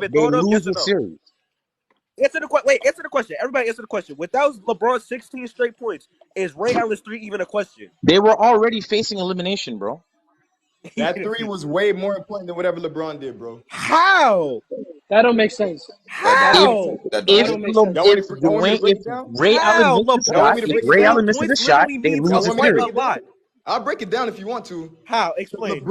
even they throw it up? lose Yes or the no? series. Answer the question. Everybody answer the question. Without LeBron's 16 straight points, is Ray Allen's 3 even a question? They were already facing elimination, bro. That three was way more important than whatever LeBron did, bro. How? That don't make sense. That If don't make How? sense. That don't That if make. don't make sense. Y'all want me to break If it down? Ray Allen How? missed the Y'all want shot, LeBron me to if break it Ray 16 down? Allen misses the points shot, literally they means lose Y'all the want me to quite break a series. it down? lot. I'll break it down if you want to. How? Explain.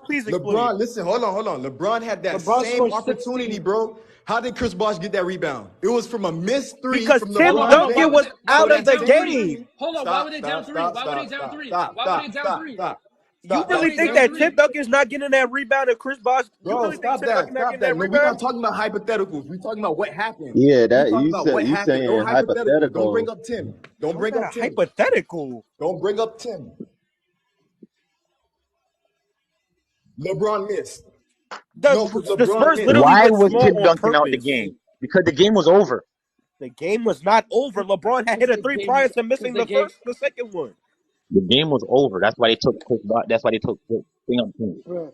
Please explain. LeBron, listen, hold on. LeBron had that LeBron same scored opportunity, 16. bro. How did Chris Bosh get that rebound? It was from a missed three Because from Tim LeBron Duncan James. was Why So out were they of that the down three? game. Hold on. Why were they down three? Why were they down three? Why were they down three? You Why were really they think down that Tim three? Duncan's not getting that rebound and Chris Bosh? You Bro, really think stop Tim that. Duncan not Stop getting that. that No, we're rebound? not talking about hypotheticals. We're talking about what happened. Yeah, We're that talking you about what said you happened. No saying hypotheticals. Don't bring hypothetical. up Tim. Don't How's bring that a up Tim. hypothetical? Don't bring up Tim. LeBron missed. No, because The LeBron Spurs missed. literally Why went was small Tim on Duncan out the purpose. game? Because the game was over. The game was not over. LeBron had hit a three prior to missing the second one. The game was over. That's why they took Chris. That's why they took thing up. Bro.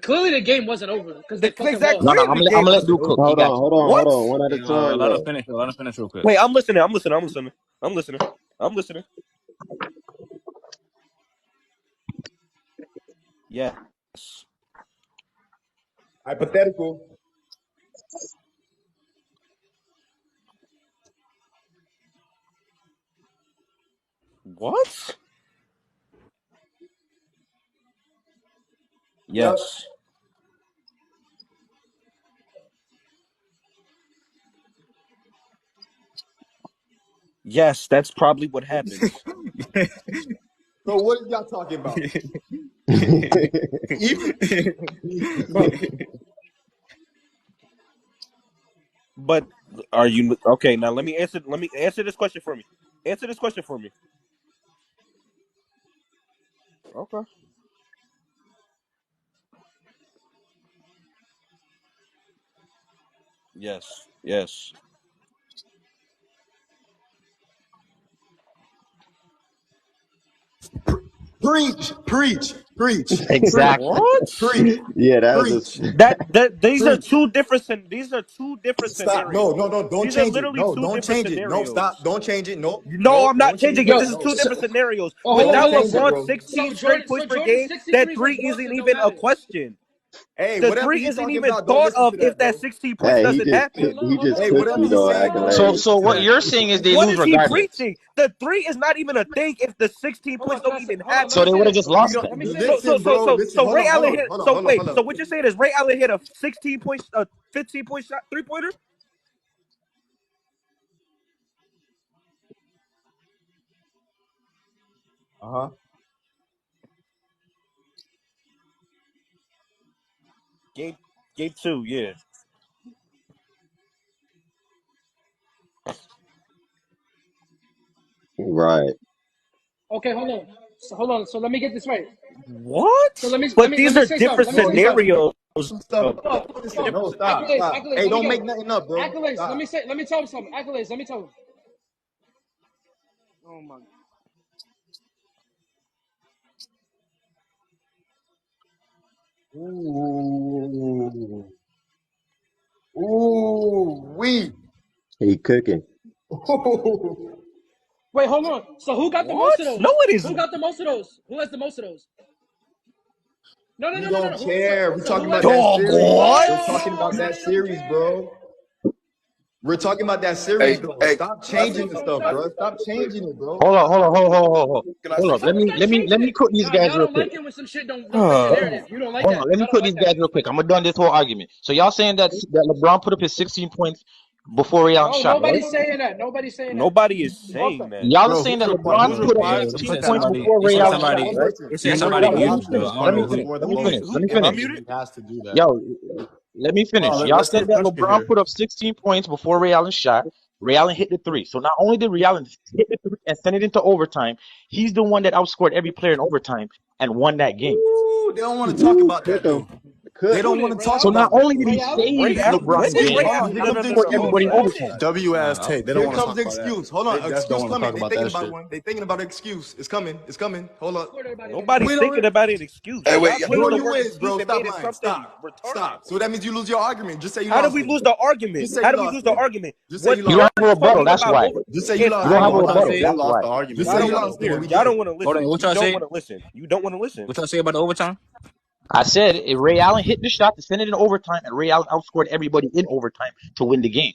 Clearly the game wasn't over because they fucking Exact lost. No, clearly I'm the gonna game let wasn't Duke cook. over. He Hold got on, you. hold on, What? hold on. One at a Hey, time let us though. finish. Let us finish real quick. Wait, I'm listening. I'm listening. Yes. Hypothetical. What? Yep. Yes. Yes, that's probably what happens. So what are y'all talking about? Even But are you okay? Now let me answer. Let me answer this question for me. Answer this question for me. Okay. Yes. Yes. preach, preach, preach, preach, Exactly. What? preach, Yeah, that was preach, That these are preach. two different. These are two different Stop. No, scenarios. no, no. Don't These are change it. literally No, two don't different change it. No, stop. scenarios. Don't change it. No, No, no. I'm not Don't changing change it. it. Yo, This is No. two different scenarios. hold on, Without hold on. Don't change it, So LeBron's bro. 16 straight points per Jordan's game, 63 that versus three isn't Boston don't even a matter. question. Hey, The whatever three he isn't talking even about, don't thought listen of to if that, that bro. 16 points hey, doesn't happen. he just Hey, cooked whatever you he's though, saying, acting bro, like don't So, listen so to what that. you're saying is they What lose is he regardless. preaching? The three is not even a thing if the 16 Hold points on, can don't I say, even hold on, let So me happen. they say would have this. just We lost don't Let then. me say this. listen, bro. Listen. So Hold Ray on, hold Allen on, hit. hold on, So hold on, wait. hold So on. what you're saying is Ray Allen hit a 16 point, 15 point shot, 3-pointer? Uh-huh. Game, game two. Yeah. right. Okay, hold on. So hold on. So let me get this right. So What? let me let But me let these me are say something. different Let me No, say you gotta something. scenarios. put some stuff. Hold on, hold on, hold on. No, stop, Accolades, stop. accolades. Hey, Let me don't go. make nothing up, bro. Accolades. Stop. Let me tell him something. Accolades. Let me tell him. Oh my. Ooh. Ooh, we. He cooking. Wait, hold on. So who got the most What? of No, those? it Who isn't. got the most of those? Who has the most of those? No, no, We no, no, no, don't no. care. We're So talking who about has? that Dog, series. what? We're talking Oh, about that nobody don't series, care. bro. We're talking about that Hey, series, though. hey, Stop changing Accolades the don't stuff, care. bro. Stop changing it, bro. can I Hold say up. Let something? me, Stop let me, let changing me it. cook these guys Y'all real don't quick. like it when some shit don't fit the narrative. You don't like Hold on. that. Let me Y'all don't cook like these that. guys real quick. I'm gonna done this whole argument. So y'all saying that LeBron put up his 16 points before Ray Allen No, shot, right? nobody's saying that. Nobody's saying that. Nobody is Okay. saying that. Y'all are Bro, saying who's that replying? LeBron Who's put up Yeah, replying? you 16 said points somebody. before You Ray said Allen Hold on, shot, somebody. one right? person. You Yeah, said One somebody I'm person. Let muted. me used Stop. the finish. Let me auto finish. hoop. Let me Who? finish. Let me Am I finish. muted? Yo, let me Oh, finish. Y'all said that let's get LeBron here. put up 16 points before Ray Allen shot. Ray Allen hit the three. So not only did Ray Allen hit the three and send it into overtime, he's the one that outscored every player in overtime and won that game. Ooh, they don't want to talk Woo, about cook that, him. though. They Cook. Who don't did? want to Ray talk So Allen? not about that. only did he Ray Allen? save Ray Allen. LeBron When the did Excuse. Ray game, Hold on. Allen Here hit he comes the another? outscored excuse. everybody in When? overtime. WST. They don't Here want to comes talk the about that. excuse. Hold on. They just don't Excuse want to talk coming. They about thinking that about shit. one. They thinking about an excuse. It's coming. It's coming. Hold up. Scored everybody in Nobody's We overtime. thinking don't. about an excuse. Hey, wait, Y'all y'all, changed No, the you word is, excuse bro. and made Stop it lying. something Stop. retarded. Stop. So that means you lose your argument. Just say you How did lost we it. lose the argument? Just say How you did we lost lose the it. argument? Just say What you You don't lost Dirk have it. a was rebuttal, talking that's about why. over. Just say you If You lost don't it. I have no, a what hold y'all on, rebuttal, say listen. they that's lost why. the Just argument. say Y'all you don't want to lost it, and listen. we Y'all good. don't want to Hold on, listen. what You y'all don't say? want to listen. You don't want to listen. What y'all say about the overtime? I said Ray Allen hit the shot to send it in overtime, and Ray Allen outscored everybody in overtime to win the game.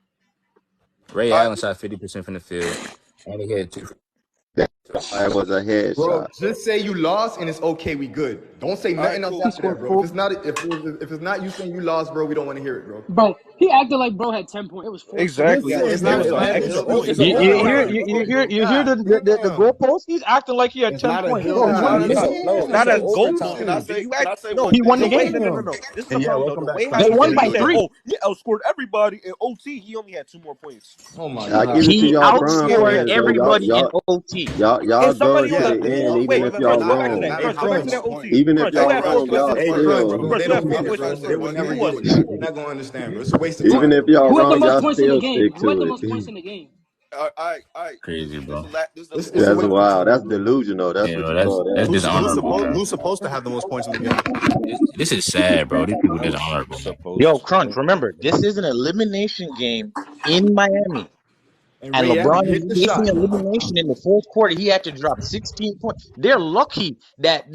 Ray All right, Allen shot 50% from the field. Only had 2. That was a Bro, headshot. just say you lost and it's okay. We good. Don't say all right, nothing else cool. He after that, scored bro. four. If it's not you saying you lost, bro, we don't want to hear it, bro. Bro, he acted like bro had 10 points. It was 14. Exactly. Listen, It was It's it not. was It's an not. man, It's extra a. point. It's It's a an overtime. overtime. you hear the goalpost? He's acting like he had It's 10 not a points, hill bro. He No, won no, the shot. no, no, game. no. It's not a Can I goalpost. say? Did you Can I act? say No, one He won thing? the the way. game. No, no, no, no. This is the Yeah, problem though. welcome The back, way how They he Carson. won said it, by he said, 3. "Oh, he outscored everybody in OT. He only had 2 more points." Oh my I god. give it to He y'all Brown outscored fans though. everybody in OT. Y'all And go somebody to on Yeah, the the end, no, even wait, if but Bruss, y'all not go back to but wrong. that. not a Bruss, go back to that clutch OT. point. Even if Bruss, who y'all had more wrong, points y'all in Hey, Bruss? Carson, still bro, Bruss, they who had don't more get it, points in bro. the They field? will Who never get was it. it? You're not gonna understand, bro. It's a waste of even time, if bro. y'all Who had the wrong, most y'all points in the still game? stick Who had to the it. most points in the game? All right. Crazy, bro. This is the It's a That's win-win wild. That's scenario. delusional. That's Yeah, what bro, you that's call that's that. dishonorable, bro. Who's supposed to have the most points in the game? This is sad, bro. These people No, dishonorable, man. Yo, supposed Crunch, to. remember, this is an elimination game in Miami. And And Ray Allen LeBron hit is the facing shot. elimination in the fourth quarter. He had to drop 16 points. They're lucky that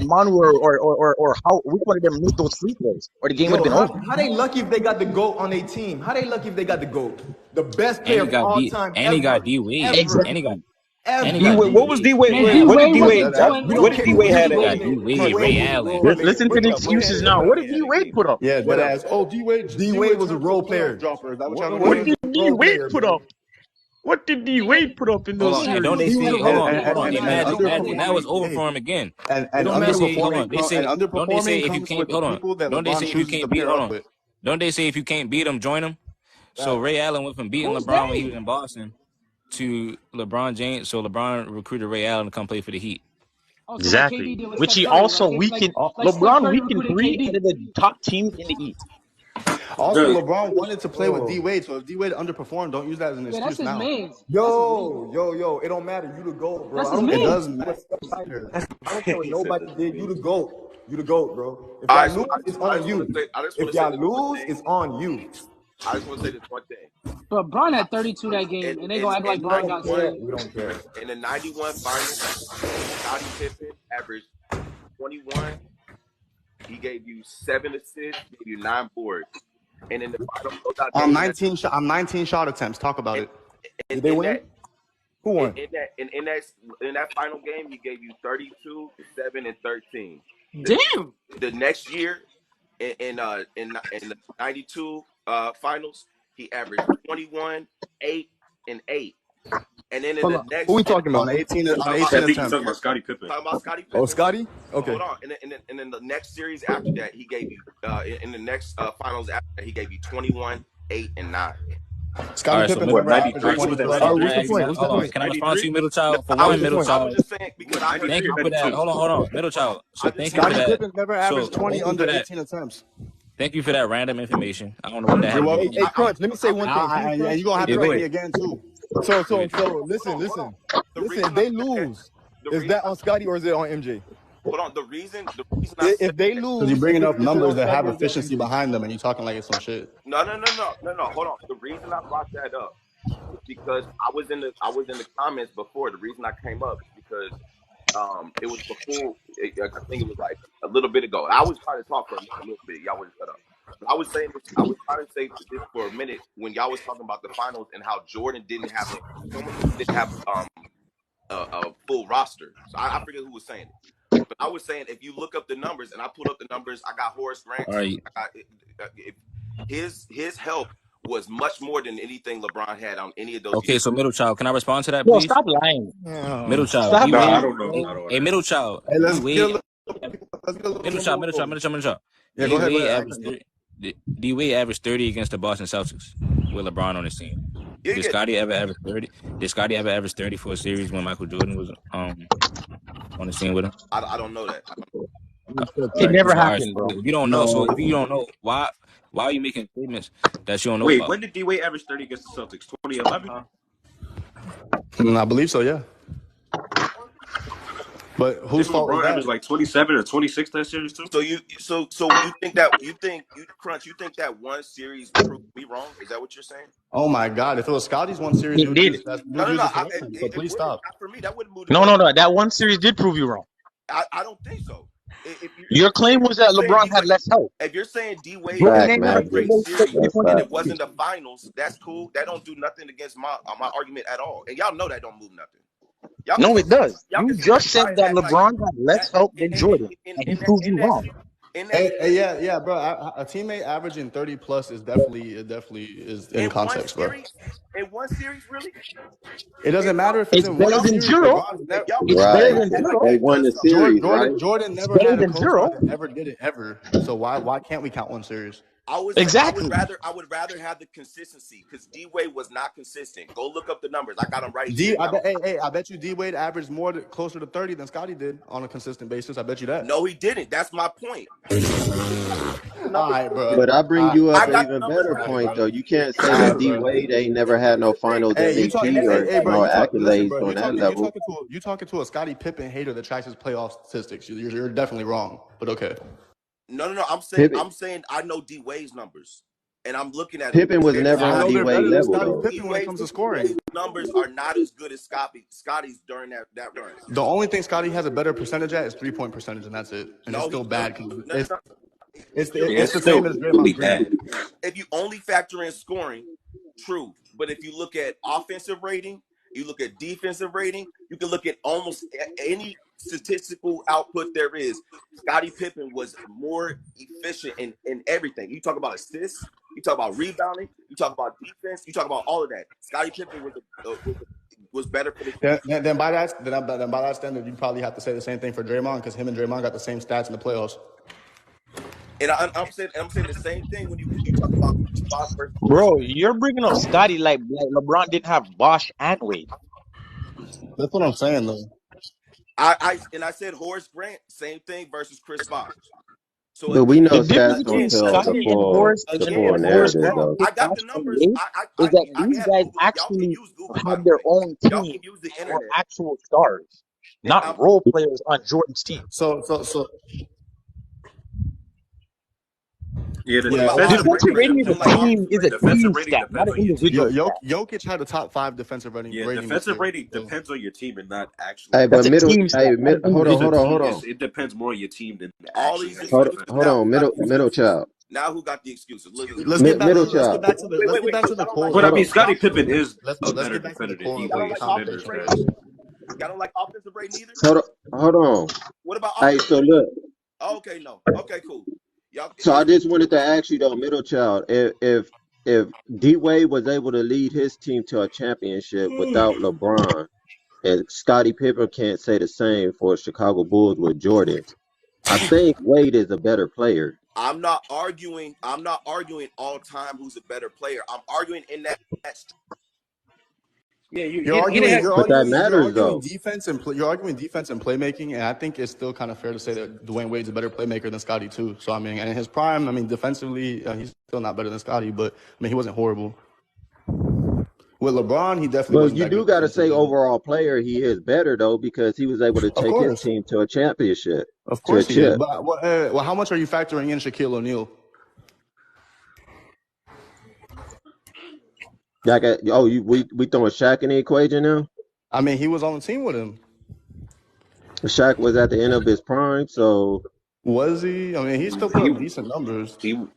Manu or how which one of them made those free throws, or the game would have Yo, been over. how they lucky if they got the GOAT on their team? How they lucky if they got the GOAT? The best And player he of got all D. time And he got ever. D Wade. Ever. Exactly. And he got Ever. D What was D Wade. Wade? Man, Wait, D what did Wade D wasn't Wade? doing We What don't did care. D nothing. Wade D had? He got Wade D been Wade, Crunch, Ray bro, Allen. Listen to wake the up, bro. excuses now. What did D Wade put up? Yeah, What dead up? ass. Oh, D D Wade Wade was a turned to a role playoff player. dropper. Is that what y'all gonna What say? He did was a D role Wade player, put bro. up? What did D D Wade put up in Hold those on, Yeah, and don't series? they He was say? a Hold role on, player. hold on. And Imagine now it's underperforming. over Hey, for him again. and Don't they say? Hold underperforming on. They say. and Don't they say underperforming if you comes can't? with the Hold on. people that Don't they LeBron say if you chooses to can't beat? pair Hold up on. with. Don't they say if you can't beat him, join him? So Ray Allen went from beating who's LeBron when he was they? in Boston to LeBron James. So LeBron recruited Ray Allen to come play for the Heat. Oh, so like Exactly. KD did with Which Steph he Curry, also weakened. like Steph LeBron Curry weakened recruited 3 out KD. of the top teams in the East. Also, Bro, LeBron wanted to play with D Oh. Wade, so if D Wade underperformed, don't use that as an Yeah, that's excuse his now. man's. That's his man's. Yo, it don't matter. You the GOAT, bro. That's I his don't care It man's. doesn't what matter. Steph said. I don't care what he said nobody that's did. You me. the GOAT. You the GOAT, bro. If All y'all right, so lose, it's I on just want to you. say, I just want If to say y'all this one lose, thing. it's on you. I just want to say this one thing. But Bron I, had 32 that game, and they gonna act like We Bron don't got care. saved. We don't care. in the 91 finals, Scottie Pippen averaged 21. He gave you 7 assists, gave you 9 boards. And in the final closeout game, I'm 19 shot attempts. Talk about it. in, Did they in win? that Who won? in that final game, he gave you 32, 7, and 13. Damn. The next year, in the 92 finals, he averaged 21, 8, and 8. And then in Hold the on. Who next, we talking about? On talking 18 about I think he's attempts. talking about Scottie Pippen. Scottie Oh, Pippen. Scotty? But Okay. hold on, and then the next series after that, he gave you in the next finals after that, he gave you 21, 8, and 9. All Scottie right, so Pippen middle. What, never All 93? averaged right, What 20 was so that, plus. all right. All right, Can I what's 93? the ask you? point? Hold What's the on. point? Can I respond to 93? you, middle No, child? For one, middle I was child. just saying because I Ninety agree. Thank three you or for that. 92? Hold on. Middle child. I So just thank you for Scottie said that. Pippen never So averaged 20 thank you for under that. 18 attempts. Thank you for that random information. I don't know what that no, had You're to do welcome. with Hey, me. Crunch, let me say one thing. Can you, I, Crunch? I, And you're going to have Yeah, to go correct me ahead. again, too. Go ahead. hold on. Listen. The Listen, reason if I they said that, lose, the is reason that on Scotty or is it on MJ? hold on, the reason I said If they that, lose, Because you're bringing up is it numbers on that Scotty have or is it on efficiency MJ? behind them, and you're talking like it's some shit. no, hold on. The reason I brought that up is because I was in the comments before. The reason I came up is because it was before. I think it was like a little bit ago. I was trying to talk for a little bit. Y'all wouldn't shut up. But I was saying this. I was trying to say this for a minute when y'all was talking about the finals and how Jordan didn't have so many people didn't have a full roster. So I forget who was saying it. But I was saying if you look up the numbers, and I pulled up the numbers, I got Horace Grant All too. right. His help was much more than anything LeBron had on any of those Okay, years. so middle child. Can I respond to that, Yo, please? stop lying. Middle child. Stop D No, I Wade. lying, don't know bro. about all Hey, that. middle child. Hey, D let's get a Wade. little, let's get a little Middle more. child. Middle child. Middle child. Middle child. Yeah, D go ahead, Wade I averaged can go. D Wade averaged 30 against the Boston Celtics with LeBron on his team. Yeah, Did yeah. Scotty ever average 30? Did Scotty ever average 30 for a series when Michael Jordan was on the scene with him? I don't know that. All It right. never So all right. happened, So bro. if you don't know, why are you making statements that you don't know Wait, about? when did D Wade average 30 against the Celtics? 2011? I believe so, yeah. But whose Didn't fault is LeBron that? average like 27 or 26 that series too? So you think that you Crunch, you think that one series proved me wrong? Is that what you're saying? Oh my God! If it was Scotty's one series, you It would did. use that. You No, would no, use no. this for reference. So It please wouldn't. stop. Not for me. That wouldn't move the No, needle. no, no. That one series did prove you wrong. I don't think so. Your claim was that LeBron had less help. If you're saying D Wade Jordan had Fact, didn't one have Magic. great D-Wade series That's 50 and fact. it wasn't the finals, that's cool. That don't do nothing against my argument at all. And y'all know that don't move nothing. Y'all can No, sit it does. y'all can You sit there just and said try and that act like LeBron had less that help than Jordan, and he proved you wrong. in that series Yeah, bro. A teammate averaging 30 plus is definitely is in context, bro. in one series, really? It doesn't matter if it's It's in one better than series. zero. LeBron If never. y'all It's really sit better there Right. and than act like zero. They that won does the something. series, right? Jordan It's never better had a than coach zero. that ever did it ever. So why can't we count one series? I would Exactly. rather have the consistency because D Wade was not consistent. Go look up the numbers. I got them right here. I bet you D Wade averaged closer to 30 than Scotty did on a consistent basis. I bet you that. No, he didn't. That's my point. All right, bro. But I bring you I up an got the even numbers better right, point bro. though. You can't say All that right, D bro. Wade ain't never had no Finals Hey, MVP or bro. no Listen, accolades bro. on that level. You talking to a Scottie Pippen hater that tracks his playoff statistics. You're definitely wrong. But okay. No. Pippen, I'm saying I know D Wade's numbers, and I'm looking at them. Pippen was They're never I on not. know D they're Wade better than level Scottie though. Pippen when it comes to scoring. Wade's numbers are not as good as Scotty's during that run. The only thing Scotty has a better percentage at is 3-point percentage, and that's it. And No, it's he still no, bad because no, no, no. it's the same as Really Draymond bad. Green. If you only factor in scoring, true. But if you look at offensive rating, you look at defensive rating, you can look at almost any statistical output there is. Scottie Pippen was more efficient in everything. You talk about assists, you talk about rebounding, you talk about defense, you talk about all of that. Scottie Pippen was better for the team. Then by that standard, you probably have to say the same thing for Draymond because him and Draymond got the same stats in the playoffs. And I'm saying the same thing when you talk about Chris Bosh versus Horace Bro, Grant. you're bringing up Scotty like LeBron didn't have Bosch and Wade. That's what I'm saying, though. I said Horace Grant, same thing versus Chris Bosh. So But we know The stats difference don't between tell Scotty and Horace the and full Horace narrative Grant, though. Chris I got the Bosh, and numbers. Wade is that I these have guys Google. Y'all can actually use Google, by had the their way. own Y'all team can use the or internet. actual stars, And not role players on Jordan's team. So Yeah, the what about defensive offensive Defensive rating rating? rating You is a don't like depends. team offensive is a rating? team Defensive rating stat, not depends an on your team. individual stat. Jokic had a top 5 defensive Yeah, rating this defensive year. rating So. depends on your team and not actually Hey, like but That's a middle, team hey, stat, not an hold on, it's a individual hold on, stat. team. hold on, It depends more on your team than All actually these having hold, defensive excuses. hold Now rating. who on, got middle, the middle excuses? child, Now who got the excuses? Look, Let's get back. middle Let's get child. back to the. Let's get back So to the y'all don't like core. But I Hold mean, on. Scottie offensive Pippen rating? is a Let's better get back to the defender than core D of Y'all the don't Wade like defender offensive topic. rating? stats. Y'all don't like offensive rating either? Hold on, hold on. What about Hey, offensive so rating? look, Oh, okay, no. Okay, cool. Y'all, so I it's just wanted to ask you though, middle child, if D Wade was able to lead his team to a championship without LeBron, and Scottie Pippen can't say the same for Chicago Bulls with Jordan, I think Wade is a better player. I'm not arguing. I'm not arguing all time who's a better player. I'm arguing in that. Yeah, You're he didn't arguing. have. You're But that arguing. You're matters arguing though. defense and you're arguing defense and playmaking, and I think it's still kind of fair to say that Dwayne Wade's a better playmaker than Scotty too. So I mean, and in his prime, I mean, defensively, he's still not better than Scotty, but I mean, he wasn't horrible. With LeBron, he definitely But wasn't you that do good got to say defensively. overall player, he is better though because he was able to Of take his course, team to a championship, of to a course he is. chip. But how much are you factoring in Shaquille O'Neal? Like, we throwing Shaq in the equation now. I mean, he was on the team with him. Shaq was at the end of his prime, so Was he? I mean, he still put up He decent numbers he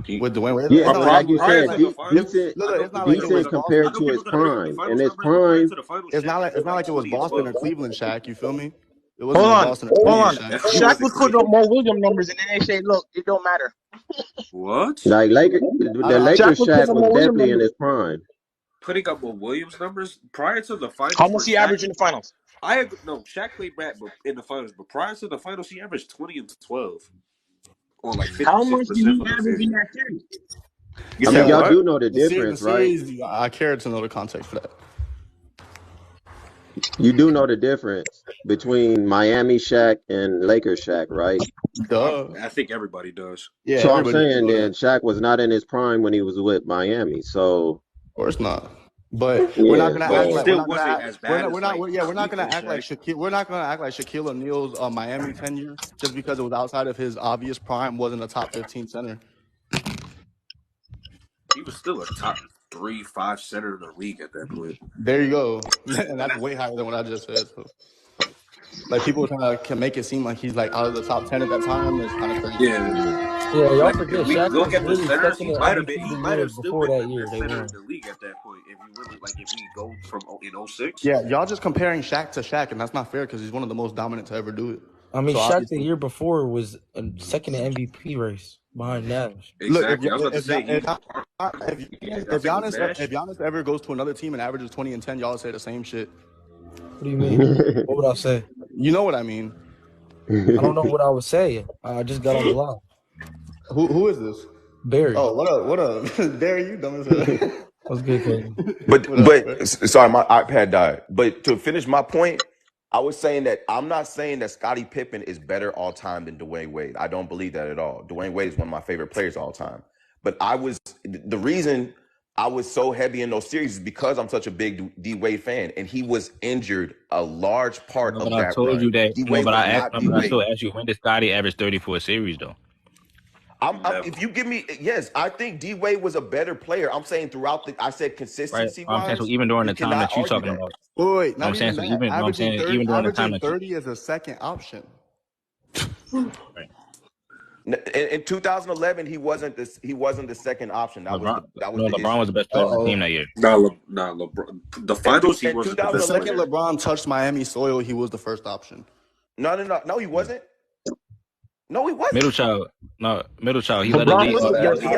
he. with Dwayne Wade. yeah. It's Pri- not But like pri- he like you was. prior said, to the finals, decent, I know It's not people like can it bring was decent up. compared I know Boston. to his people gonna bring up the prime. And finals his numbers, but prior prime, to the finals, It's Shaq not like averaged like it was 20 and Boston 12. or Cleveland Shaq. You feel me? It wasn't Hold no on, Boston or hold Cleveland on. Shaq. Definitely Shaq wasn't was putting Cleveland. up more William numbers, and then they say, "Look, it don't matter." What? like I, the I, Shaq Lakers was Shaq putting up was more William definitely in numbers. his prime. Putting up with Williams numbers prior to the How finals for much he Shaq. averaged in the finals? No, Shaq played bad in the finals, but prior to the finals, he averaged 20 and 12 on like How 56% much did he from the average in field. that series? You I mean, said the y'all what? do know the the difference, right? series. I care to know the context for that. You do know the difference between Miami Shaq and Lakers Shaq, right? Duh. I think everybody does. Yeah, So I'm everybody should saying know that. then Shaq was not in his prime when he was with Miami. So Of course not. But we're not yeah, gonna But act he like so still wasn't as bad as like we're not elite gonna than act like Shaq. Shaquille. We're not gonna act like Shaquille O'Neal's Miami tenure just because it was outside of his obvious prime wasn't a top 15 center. He was still a top 3, 5 center in the league at that point. There you go, and that's way higher than what I just said. So, like people can make it seem like he's like out of the top 10 at that time. It's kind of crazy. Yeah. Yeah, y'all Like if forget we Shaq look was at the really centers, second he in might have been. MVP He the might year have still before been that the year best they center won. in the league at that point. If you really like, if we go from in '06. Yeah, y'all just comparing Shaq to Shaq, and that's not fair because he's one of the most dominant to ever do it. I mean, So Shaq the obviously, year before was second in MVP race behind Nash. look Exactly. I was about to say he. if Nothing with Giannis Nash. if Giannis ever goes to another team and averages 20 and 10, y'all say the same shit. What do you mean? What would I say? You know what I mean? I don't know what I would say. I just got on the line. Who is this? Barry. Oh, what up? What up? Barry, you dumb as hell. What's good, Kobe? But What up, bro? sorry, my iPad died. But to finish my point, I was saying that I'm not saying that Scottie Pippen is better all time than Dwayne Wade. I don't believe that at all. Dwayne Wade is one of my favorite players all time. But the reason I was so heavy in those series is because I'm such a big D Wade fan, and he was injured a large part No, but of I that told run. you that. D No, Wade but was not D but I Wade. still asked you, when did Scotty average 30 for a series though? If you give me, yes, I think D Wade was a better player. I'm saying I said Right. consistency I'm saying so wise, even during you the time cannot that you argue talking that. about. Wait, I'm not saying even so that. even no, I'm saying even during the time Averaging that you 30 is a second option. right. In 2011, he wasn't the second option. That was LeBron the LeBron issue. was the best player on the Uh-oh. team that year. Nah, LeBron. The finals, he In wasn't the The best 2011, second player. LeBron touched Miami soil, he was the first option. no, he wasn't. No, he wasn't. Middle child, he led the LeBron league. was He averaging.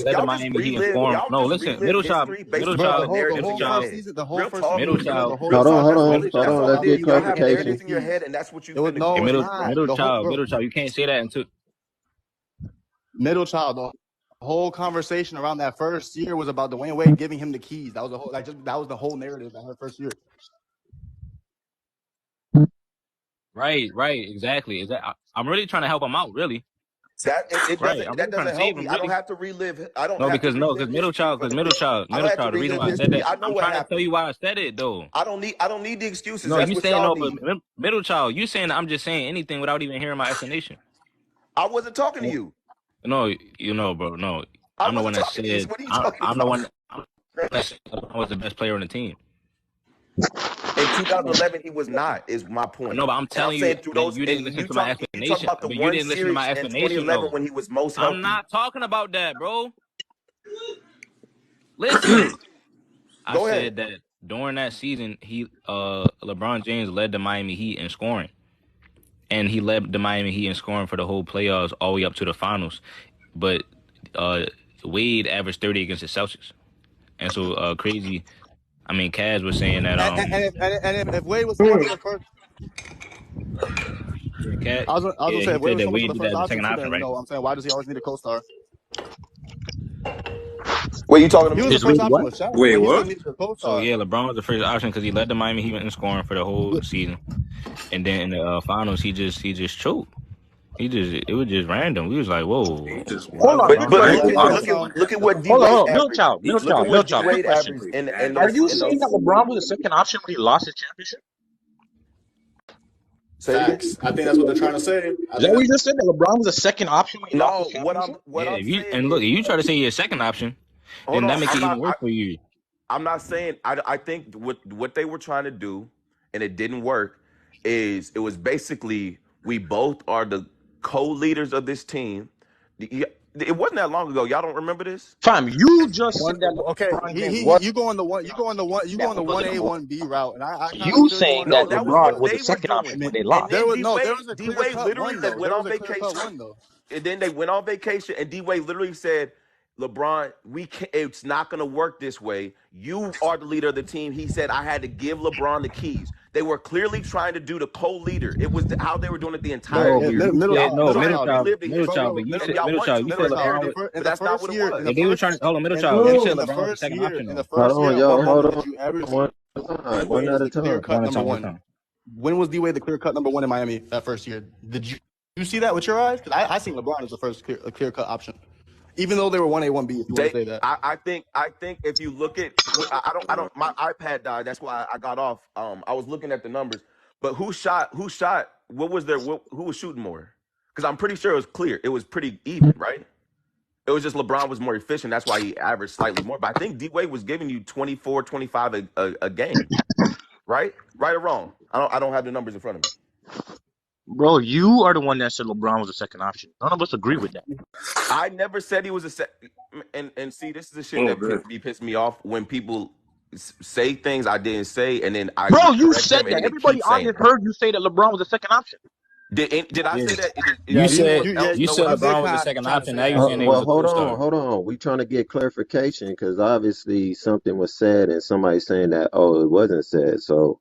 led the Y'all just Miami Heat in relive scoring. No, listen, history based Bro, upon the the whole narratives in your first head. season, the whole Real first talk, season, middle was real, the child, whole real Hold on, talk. season. hold That's on, hold that's on. all Let's it is. get You got to have clarification. narratives in your head, and that's what you It was finna go no, with. it's middle not. middle The whole child, bro, middle child. You can't say that until middle child, the whole conversation around that first year was about Dwayne Wade giving him the keys. That was the whole that was the whole narrative that first year. right, exactly. I'm really trying to help him out, really. Right, I'm That really trying to doesn't save help me. him, I don't really. have to relive. I don't No, have to because relive history for that. I don't middle have to child. The reason relive why I said history. that, I know I'm what trying to tell happened. you why I said it, though. I don't need the excuses. No, That's you what saying y'all no, but need. middle child, you saying I'm just saying anything without even hearing my explanation. I wasn't talking to you. No, bro. No, I I'm the one wasn't that talking to you. So said what are you talking I'm the about? one that said I was the best player on the team. In 2011, he was not. Is my point. No, but I'm And I'm telling you saying through that those, you didn't and listen to my you talk explanation. about the But you one didn't listen to my series in explanation, 2011 though. when he was most I'm healthy. not talking about that, bro. Listen, I Go ahead. said that during that season, LeBron James led the Miami Heat in scoring, and he led the Miami Heat in scoring for the whole playoffs all the way up to the finals. But Wade averaged 30 against the Celtics, and so crazy. I mean, Kaz was saying that If Wade was someone for the first, yeah, Cat, I was gonna yeah, say he if Wade said was that someone for Wade the did that first as a option second too, option, then right? why does he always need a co-star? Wait, you talking to He was me? the Is first Wade option what? with Shaq, Wait, but he still what? needed a So co-star. yeah, LeBron was the first option because he led the Miami Heat in scoring for the whole season, and then in the finals he just choked. It was just random. We was like, He whoa, just why Hold is on. But wilding. LeBron So but I doing ain't here's that? gonna look the at lie. thing. look at what D Hold on, Wade hold on. Middle averaged. child, Look middle at child, what middle D child. Wade Quick averaged question. in Are those you saying that LeBron was the second option when he lost his championship? Say it again. Facts. I think that's what they're trying to say. I Is that think what that's you just said? That LeBron was the second option when he lost his No, championship? what Yeah, I'm saying and look, is, if you try to say your second option, hold then that on. make it even worse for you. I'm not saying. I think what they were trying to do, and it didn't work, is it was basically we both are the co-leaders of this team. It wasn't that long ago. Y'all don't remember this? Fam, you just said one. that Okay, LeBron James was you go on the one, you go that on the was 1A, more. 1B route, and I kind of You feel you saying on that No, that too that was because what LeBron was the they were second I option doing. when mean they And lost. then there was a D clear Wade cut literally one they though. went There was on a clear cut vacation. one though. And then they went on vacation, and D Wade literally said, LeBron, we can't, it's not going to work this way. You are the leader of the team. He said, I had to give LeBron the keys. They were clearly trying to do the co-leader. It was how they were doing it the entire No, but year. you Middle said And child, no, you're middle trying to child, relive the middle bro, child, history, bro, but and y'all middle want child, to you for middle said a child. LeBron narrative, was. In but the that's not first what it year, was. They were trying to hold on, middle child. You said in the LeBron was the first second year, option in though. the Hold first on, year at y'all. Miami Hold that you averaged, on. One D time. One Wade at was a the clear time. cut One at a number time, one one. time. When was D Wade the clear cut number one in Miami that first year? Did you see that with your eyes? Because I seen LeBron as the first clear cut option, even though they were 1A, 1B. If you want to say that. I think if you look at, I don't, my iPad died. That's why I got off. I was looking at the numbers, but who shot, who was shooting more? Because I'm pretty sure it was clear. It was pretty even, right? It was just LeBron was more efficient. That's why he averaged slightly more. But I think D Wade was giving you 24, 25 a game, right? Right or wrong? I don't have the numbers in front of me. Bro, you are the one that said LeBron was the second option. None of us agree with that. I never said he was and see, this is the shit Oh, that good. pisses me off when people say things I didn't say, and then I Bro, you correct said them, and that. then they Everybody keep I saying just it. heard you say that LeBron was the second option. Did I Yeah, say that? Does you Yeah, said anyone else know what I you did LeBron said? was the kind of second try to option. say Now you that. saying he was Well, a hold on, co-star. hold on. We trying to get clarification because obviously something was said and somebody's saying that, oh, it wasn't said. So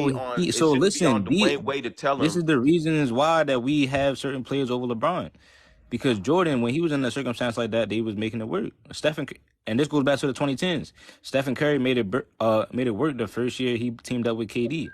be on. It So shouldn't be on listen, Dwayne Wade to tell this him. is the reasons why that we have certain players over LeBron. Because Jordan, when he was in a circumstance like that, they was making it work. And this goes back to the 2010s. Stephen Curry made it work the first year he teamed up with KD.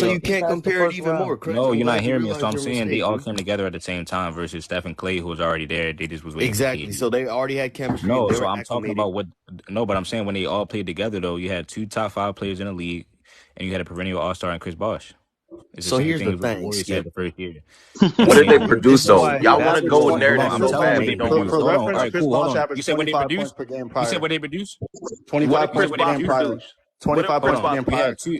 So all. you can't past the compare it first even more, round. Craig. No, I'm you're not glad you hearing me. So realized I'm your saying they mistake, all bro. came together at the same time versus Steph and Clay, who was already there. They just was waiting for Exactly. KD. So they already had chemistry. No, They so were I'm talking acclimated. about what. No, but I'm saying when they all played together, though, you had 2 top 5 players in the league, and you had a perennial All Star and Chris Bosh. It's the So same here's thing the as what the thing, Warriors had Skip. the first year. What did And they Skip, produce this is though? why Y'all He want to averaged go with hold on, hold 20 on. narrative I'm so telling you bad, what but they it don't produced. for Hold exist. on. All reference. right, Chris cool. Hold Bosh on. averaged You said what they 25 points produced? per game You said prior. what they produced? 25 You said Chris points what per they Bosh game produced? prior. produce? What did 25 Hold Chris points per on. Bosh game You prior. had produce? two.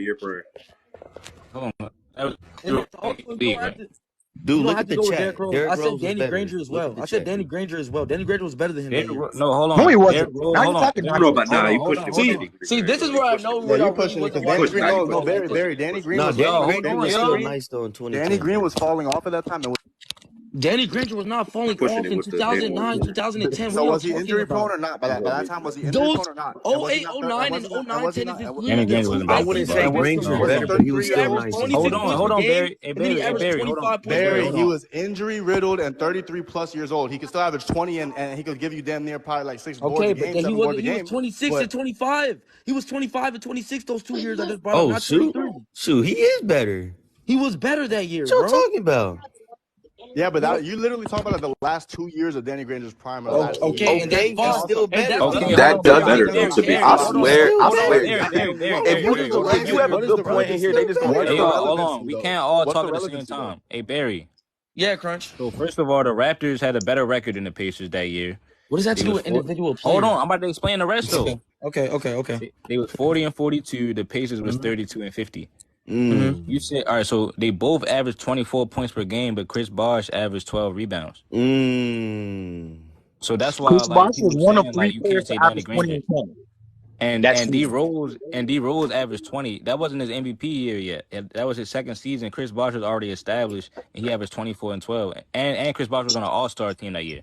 year per year. Hold on. That was And it's also, you league, don't have right? to. Dude, You don't look have at to the go with Derrick chat. Rose. Derrick I said Rose was Danny better. Granger as Look well. at the I said chat. Danny Granger as well. Danny Granger was better than him that year. No, hold No, on. he Derrick wasn't. Rose, Now hold you're on. talking I don't Derrick know nonsense. about Rose, hold nah. on, You hold pushing on, it with hold See, on. Danny see, Green. this is You where I pushing know it. Yeah, what I you really pushing it wasn't because watching Danny the Green. Nah, you Lakers. No, I pushing was it. Barry. watching the Danny Lakers. Green No, was Danny Yo, falling. hold Granger on, was Danny still yo. Green. nice though in Danny 2010, Green bro. was falling off at that time. Danny Granger was not falling Pushing off it in with the Danny. 2009, 2010. What So are y'all was he talking injury prone about? or not? By that time, was he injury prone Those or not? And oh was he 08, not? oh And 09, was and he oh not? And nine, was he 10 is not? his Danny three, Granger two wasn't I better best than wouldn't seasons. say Lebron. And was Granger No, hold better, on. but he was He still averaged nice. Hold 26 on, points hold per on, game, Barry. Hey, and then he Barry, hey, averaged Barry, hold on. 25 Hey, points per Barry, Barry, hold game. he on. was injury riddled and 33 plus years old. He could still average 20 and he could give you damn near probably like 6 boards Okay, a but game, then he 7 boards wasn't. a He was game. 26 and But 25. He was 25 and 26 those 2 years I just brought up, Oh, not shoot. 33. Shoot, he is better. He was better that What year, y'all bro. talking about? yeah, but What? that you literally talk about like the last 2 years of Danny Granger's prime, or the last Okay, 2 years, and that's Okay, and he's fine. also still And better, that's but Okay, he's hold fine. on, That not does Barry. But Hey, better though. Barry, To Barry, be Barry, Barry, He's hold honest, on. hold still on, Hold on, hold on. Barry, better. Barry, Barry, If Barry, you Barry. was the Hold on, if you last have Barry. a good good point point in in here, here, they they just just gonna gonna Hey, what's air the it yo, out. hold on. relevancy We though? can't all What's the talk at the same relevancy though? time. Hey, Barry. Yeah, Crunch. So first of all, the Raptors had a better record than the Pacers that year. What does that They to do was with four. individual Hold player? on, I'm about to explain the rest though. Okay. They was 40 and 42. The Pacers was Mm-hmm. 32 and 50. Mm-hmm. You Mm. said all right. So they both averaged 24 points per game, but Chris Bosh averaged 12 rebounds. Mm. So that's why Chris like Bosh people was were one of saying like three you players can't to say Danny average 20 Granger. and 10 And that and D season. Rose and D Rose averaged 20. That wasn't his MVP year yet. That was his second season. Chris Bosh was already established, and he averaged 24 and 12. And Chris Bosh was on an All Star team that year.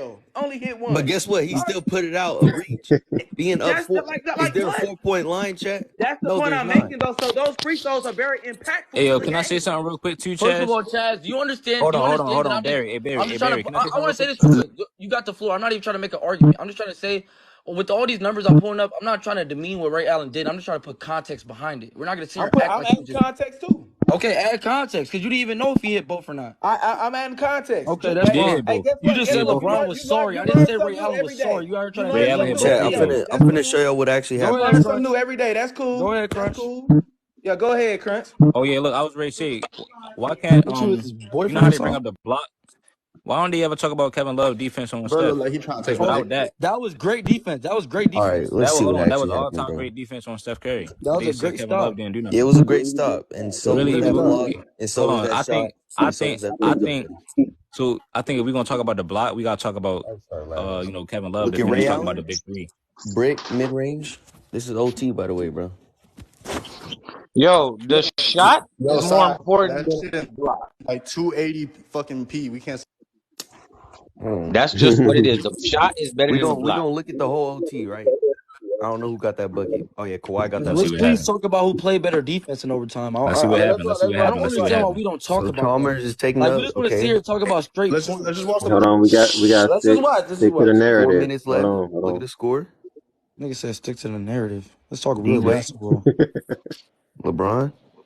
fail. Only hit But one. guess what? He still put it out of reach. Being up That's the, four. Is like there a what? 4-point line, chat? That's the No, point there's I'm not. making though. So those free throws are very impactful Hey, to yo, the can I say game. something real quick too, First of Chaz? all, Chaz, do you understand? Hold Do you on, hold on, understand hold that on, I'm just? Barry. Hey, Barry. I'm Hey, just trying Barry. to. Can I I, say I something want real to say quick? this real quick. You got the floor. I'm not even trying to make an argument. I'm just trying to say, with all these numbers I'm pulling up, I'm not trying to demean what Ray Allen did. I'm just trying to put context behind it. We're not gonna sit here and act I'm like he adding just. context too. Okay, add context because you didn't even know if he hit both or not. I'm adding context. Okay, He that's did fine. hit Hey, both. guess You what? just He Guess said hit what? both of LeBron them. was sorry. I You didn't learn say Ray something new Allen every was sorry. day. You already You trying to Ray learn make Allen it something hit new both. Chat, He every I'm hit day. both. finna I'm go finna ahead. show y'all what actually Go You happened. ahead, learn Right. something new Crunch. every day. That's Go cool. ahead, That's Crunch. cool. Yeah, go ahead, Crunch. Oh yeah, look, I was ready to say, why can't What you his you know boyfriend how or they bring something? up the block? Why don't they ever talk about Kevin Love defense on Bro, look Steph? like he trying to Because take a Oh, pic. without that, that was great defense. That was great All right, defense. let's see hold what on, that was actually all happened, time bro. great defense on Steph Curry. That But was they a said great Kevin Love stop. didn't do It nothing. was a great stop, and It was so a was Really, great if we that stop. block, and hold so was on, that shot, I and so think, was that I free think. throw. So I think if we're gonna talk about the block, we gotta talk about Kevin Love to Look at finish Ray talking about the Allen, big three. brick mid range. This is OT, by the way, bro. Yo, the shot Yo, is more side, important that than shit in the block. like 280 fucking P. We can't. That's just what it is. The shot is better We than the gon' we block. gonna look at the whole OT, right? I don't know who got that bucket. Oh yeah, Kawhi got that Let's see Let's what bucket. please happened. talk about who played better defense in overtime. Let's see what Yeah, happened. Let's see what I happened. don't Let's see what understand why happened. we don't talk So about that. Chalmers is taking Like we up. just want to sit Okay, here and talk about straight points. Let's just watch the. Hold on, we got Let's just stick watch. Let's just stick to the watch. 4 narrative. minutes Hold left. on, Look at hold the score. Nigga said stick to the narrative. Let's talk real D-Wade, basketball. on. LeBron.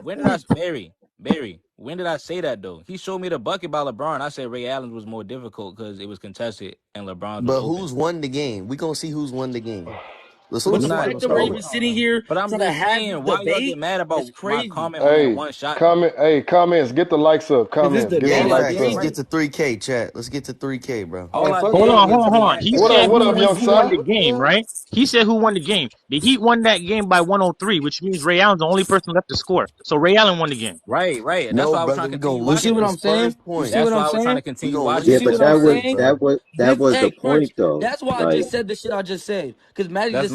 When did I Barry? When did I say that though? He showed me the bucket by LeBron. I said Ray Allen's was more difficult because it was contested and LeBron's was But open. who's won the game? We gonna see who's won the game. As soon But as I'm the the not. fact finals that we're start. even sitting here But I'm trying to just have this saying, why y'all get debate mad is about my crazy. comment on that Hey, one shot though? comment. Hey, comments. Get the likes up. Because this Comments. Get Yeah, some debate All I is likes facts. did Let's up. get crazy. to 3K, chat. Let's get to 3K, bro. all I Hold did on, was hold on, just hold on. ask He him. What up? said What up, young who won sir? the game, right? He said who won the game. The Heat won that game by 103, which means Ray Allen's the only person left to score. So Ray Allen won the game. Right. And that's No, why I was brother, trying to we gonna continue You look see at what watching the it. I'm saying? Spurs You see points. what That's I'm why I was trying to saying? We continue gonna look You watching Yeah, at it. see the but what that I'm was Spurs, saying? that bro. was that This, was the hey, Merch, point though. that's why I Like, just said the shit I just said. Because Magic That's just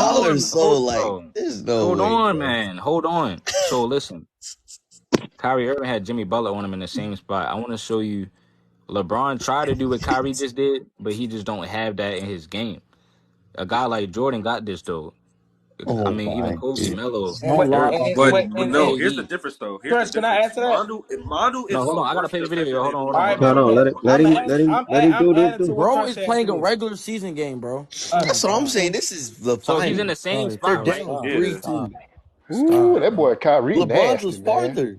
Y'all are on, so like, bro. there's no Hold way, on, bro. man. Hold on. So listen, Kyrie Irving had Jimmy Butler on him in the same spot. I want to show you. LeBron tried to do what Kyrie just did, but he just don't have that in his game. A guy like Jordan got this though. I Oh mean, even my Kobe, god. Melo, And wait, Dirk, But wait, but and no, here's the KD. difference though. Here's the Chris, can I difference. add to that? Manu No, is hold a on. I gotta worse play this video, defender yo. Hold than on, hold All on, right, hold Jordan. on, bet, Hold hold bet, on, on, let bet. it hold on. let him let him do I'm this. adding to what Bro is Crunch said playing a too. regular season game, bro. That's what I'm saying. And This is the So he's in the finals. same All right, They're spot, bro. right? down Stop. Yeah. 3-2. Stop. Ooh, Stop, that bro. boy Kyrie LeBron's was nasty, man. farther.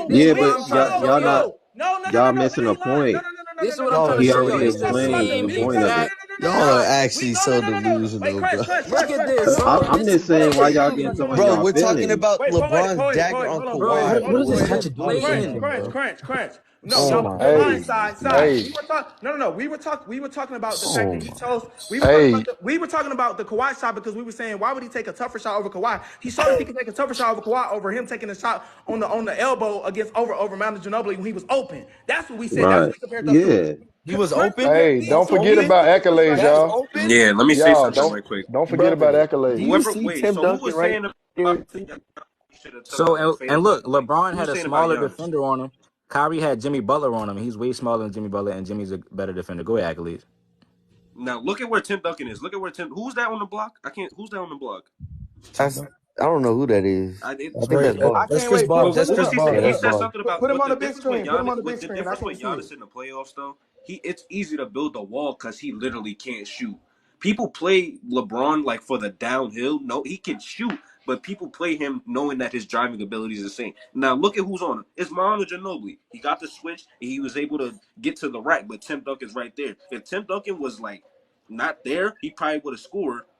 This is Yeah, what but I'm trying to y'all show not y'all. y'all missing a It ain't lying. point. This is what I'm No, trying it to He show ain't. y'all. already It's the explained same the point of exact it. Y'all are shot. actually so Wait, delusional, bro. Look at this, Cause bro. I'm This just is saying why y'all blatant. getting so in Bro, y'all we're talking feelings. about LeBron's dagger on Hold on, Bro, Kawhi, what is bro. this What are type you of talking blatant? about, bro? crunch. No, Oh y'all, my you're lying. Hey, Side. hey, goodness. We were talking. No. We were talking about the fact Oh that he my. chose. hey, We were talking about the Kawhi shot because we were saying why would he take a tougher shot over Kawhi? He showed us he could take a tougher shot over Kawhi over him taking a shot on the elbow against over Manu Ginobili when he was open. That's what we said. That's what Right. we compared those two. Yeah. He was Crunch open. compared. hey, We don't That's we forget did open. about see what was accolades, right. That's y'all. open, Yeah, let me say Y'all, something don't right quick. don't forget about Brother, do accolades. you Whoever, see wait. Tim So who Duncan was right saying about there? he should have took So and faded look, up? LeBron Who had was a saying about smaller Giannis? defender on him. Kyrie had Jimmy Butler on him. He's way smaller than Jimmy Butler, and Jimmy's a better defender. Go ahead, accolades. Now look at where Tim Duncan is. Look at where Tim. Who's that on the block? I can't. Who's that on the block? That's I don't know who that is. I think that's That's, I Boss. that's can't Chris wait. Bosh. But That's Put him Chris because up. he Yeah, Bosh. he that's said Boss. something about Put him what on the the big difference with screen. Put him on Giannis. the big What the screen. I difference can't with see it. Giannis in the playoffs though? It's easy to build a wall because he literally can't shoot. People play LeBron like for the downhill. No, he can shoot, but people play him knowing that his driving ability is insane. Now look at who's on him. It's Manu Ginobili. He got the switch and he was able to get to the rack, but Tim Duncan's right there. If Tim Duncan was like not there, he probably would have scored.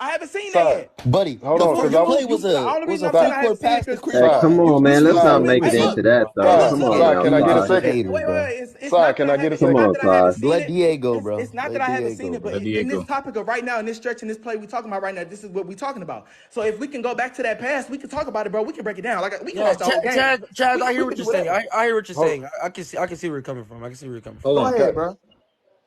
I haven't seen that Side, yet. Buddy, hold the on, first cause play You was the a only reason I'm saying side, three I quarter haven't seen pass it to because Chris Hey, Paul. come side, on, man. Let's look, not side, make it hey, look, into that, hey, Side. side, look, Come on look. side. now, Can I You get a guys are Side. second? haters, bro. It's Side, not that can I I get a haven't. It's Come second? not on, that I haven't Side. seen Let it. Diego, It's bro. not that Let I haven't seen Diego, it, but bro. Let in this Diego. topic of right now, in this stretch, in this play we talking about right now, this is what we talking about. So if we can go back to that past, we can talk about it, bro. We can break it down. Like we can Yeah, watch the whole game. Chaz, I We hear can what do you're saying. whatever. I hear what you're Hold, saying. I can see where you're coming from. I can see where you're coming from. Hold Go on. ahead, okay, bro.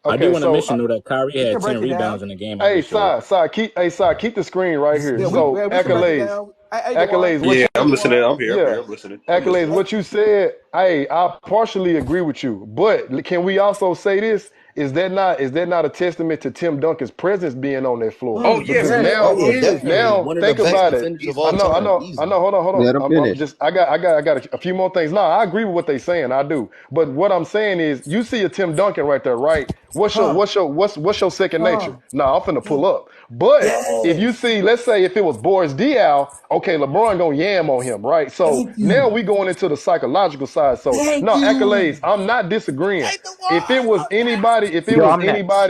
I do okay. want to So, mention though that Kyrie We had can 10 break it rebounds down. in the game I hey, just showed. side, keep the screen right here. Yeah, So, we can break it accolades, down. Hey, Dewan. accolades. What Yeah, you? Hey, I'm listening. Dewan. I'm Yeah, here. I'm listening. I'm accolades. listening. Hey, What you said. Hey, I partially agree with you, but can we also say this? Is that not a testament to Tim Duncan's presence being on that floor? Oh yes, Because it yes, is. Oh now, yeah, it is. definitely now one of the think best about it. defenders of I all know, I time, know, I easily. know. Hold on, hold on. Let him I'm finish. just, I got a few more things. No, I agree with what they're saying. I do. But what I'm saying is, you see a Tim Duncan right there, right? Huh? What's your second Huh? nature? No, I'm finna Huh? pull up. But if you Yes. see, let's say if it was Boris Diaw, okay, LeBron gonna yam on him, right? So Thank now you. we going into the psychological side. So Thank no you. accolades. I'm not disagreeing. Hey, If it was Dewan. anybody, Yo, I'm next.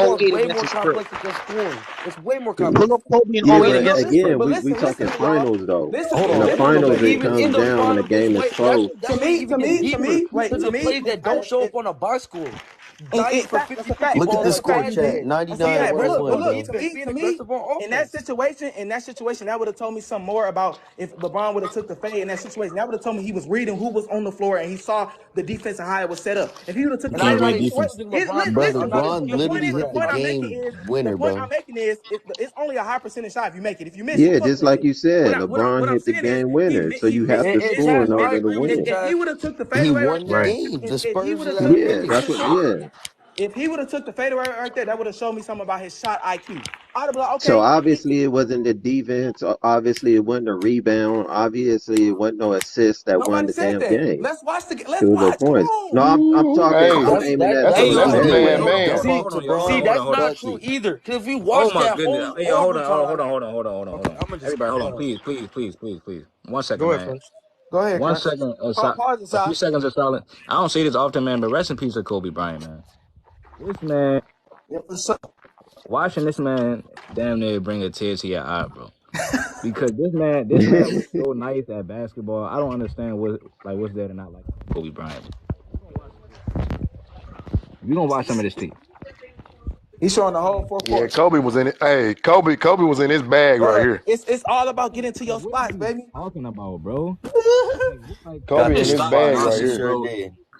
basketball is 08 way against more the Spurs. complex than just scoring. It's way more Pull complex. up Kobe in Yeah, 08 But but no, against the listen, again, but Spurs. we listen, talking listen, y'all. finals though. Listen, Hold In but on, the hold on, listen, hold but finals, on. it even in comes the down when the finals, game is close. that's way even deeper To because the me, plays that don't show up on a box score. in Diving for fact, that's fifty a fifty fact. Look at balls the That's are a score, fact. bad chat. plays. That's a 99 fact. Yeah, But bro. look, But but 101, look, defense bro. being to aggressive me, on offense. in that situation, that would have told me something more about if LeBron would have took the fade in that situation. That would have told me he was reading who was on the floor and he saw the defense and how it was set up. If he would have took You the And I'm can't fade not read away, defense. excusing LeBron Bro, because listen. I'm not LeBron The point excusing is, literally the hit the point I'm LeBron. making game is, winner, bro. it's only a high percentage shot if you make it. If you miss, you Yeah, fucked just that like shit. you said, LeBron What I'm hit the saying is game winner, so he you have to And missed score Chaz, in I order to agree with you, win. if he Chaz. would have took the He fadeaway right won the there, Right. game. The if he Spurs would have just had to took Yeah, if he finish. would that's have what. took Yeah. if he would have took the fadeaway right there, that would have shown me something about his shot IQ. I'd have been like, So okay, obviously it wasn't the defense. Obviously it wasn't the rebound. Obviously it wasn't no assist that won nobody the said damn that. game. Let's It was the watch. Come points. No, on. I'm Ooh, talking. I'm hey, That's aiming that at that's Hey, what yo, that's I'm a hold on, wait, bad saying. hold on, Don't hold man. on, see, hold on, y'all, hold see, on, hold that's on, hold not on. true either. Because if we Oh watch my that goodness. whole Hey, yo, overtime, hold on, hold okay, on. I'm gonna just Everybody, hold on, hold on. please. 1 second, Go ahead, man. Prince. Go ahead, 1 second, Prince. Pause the a few shot. seconds of silence. I don't say this often, man, but rest in peace to Kobe Bryant, man. This man, Yeah, for sure. watching this man damn near bring a tear to your eye, bro. Because this man was so nice at basketball. I don't understand what's there to not like Kobe Bryant. We gonna watch some of this tape. He's showing the whole fourth Yeah, quarter. Kobe was in it. Hey, Kobe was in his bag right here. It's all about getting to Like, your what is spots, you baby. talking about, bro? Like, Got Kobe to in his his stop spots. bag Yes, right he nonsense, here. sure bro. did.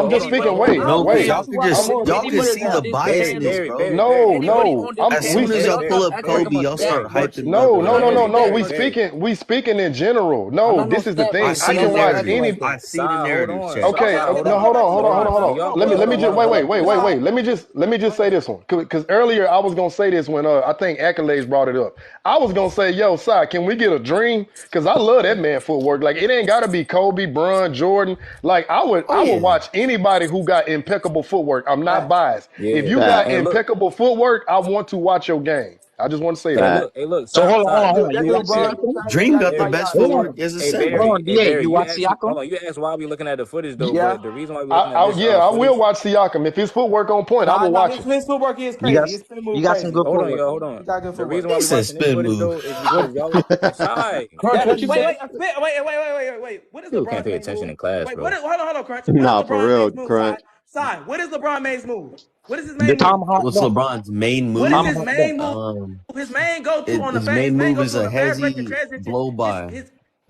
So I'm hold just on, speaking. hold on, Wait, hold No, on, because wait. y'all Barry. can I'm just on. y'all can Anybody see on the this Barry, stage, biasness, Barry, bro. Barry, Barry, No, anybody no. on this I'm As we stage soon as could I speak. look pull up up every Barry, Kobe, y'all stat start Barry, that hyping No, Lebron no, on no, up. every no, no. stat. We Barry. speaking. We speaking in general. I No, know no this is the stat I thing. like I see the can don't watch stat be narrative. any. like I that. see the Sigh, hold narrative, on, Shay. Okay, sigh, hold no, on, hold on, hold hold on. on. Can y'all Let me hold let me on, just hold on, hold on. wait. Let me just say this one because earlier I was gonna say this when I think accolades brought it up. I was gonna say, yo, Si, can we get a dream? Because I love that man footwork. Like it ain't gotta be Kobe, Bron, Jordan. Like Oh I would yeah. watch anybody who got impeccable footwork. I'm not Facts. biased. If Yeah, you and, got Facts. and look, impeccable footwork, I want to watch your game. I just want to say that. Facts. hey, look, So sigh, hold sigh. on, hold on. That You dude watch Barry, Bron, Siakam? sometimes he Dream got got the fight Barry, best style. Hold on. footwork as a hey, center. Barry, Hold on, hey, BA. Barry. You You watch asked, Siakam? hold on, you asked why we looking at the footage though, Yeah. but the reason why we looking at this Yeah, I will footage. watch Siakam if his footwork on point. I Nah, will nah, watch his him. his footwork is You got crazy. His spin move you got some crazy. good Hold on, footwork. yo, hold on. He got good The footwork. reason why He we said watching this spin footage move. though is What? because y'all sigh. Crunch, That what wait, you wait, say? wait. What is People can't LeBron's pay main attention move? in class, Wait, what bro. is hold on, Crunch. What is Nah, for LeBron's main real, move? Crunch. What is LeBron's main move? What is his The main move? tomahawk What's dunk. LeBron's main What is move? his Tomahawk dunk. main move? His main go to on the His fast. His main main move go is to on a the fast break and hezzy transition. blow by. His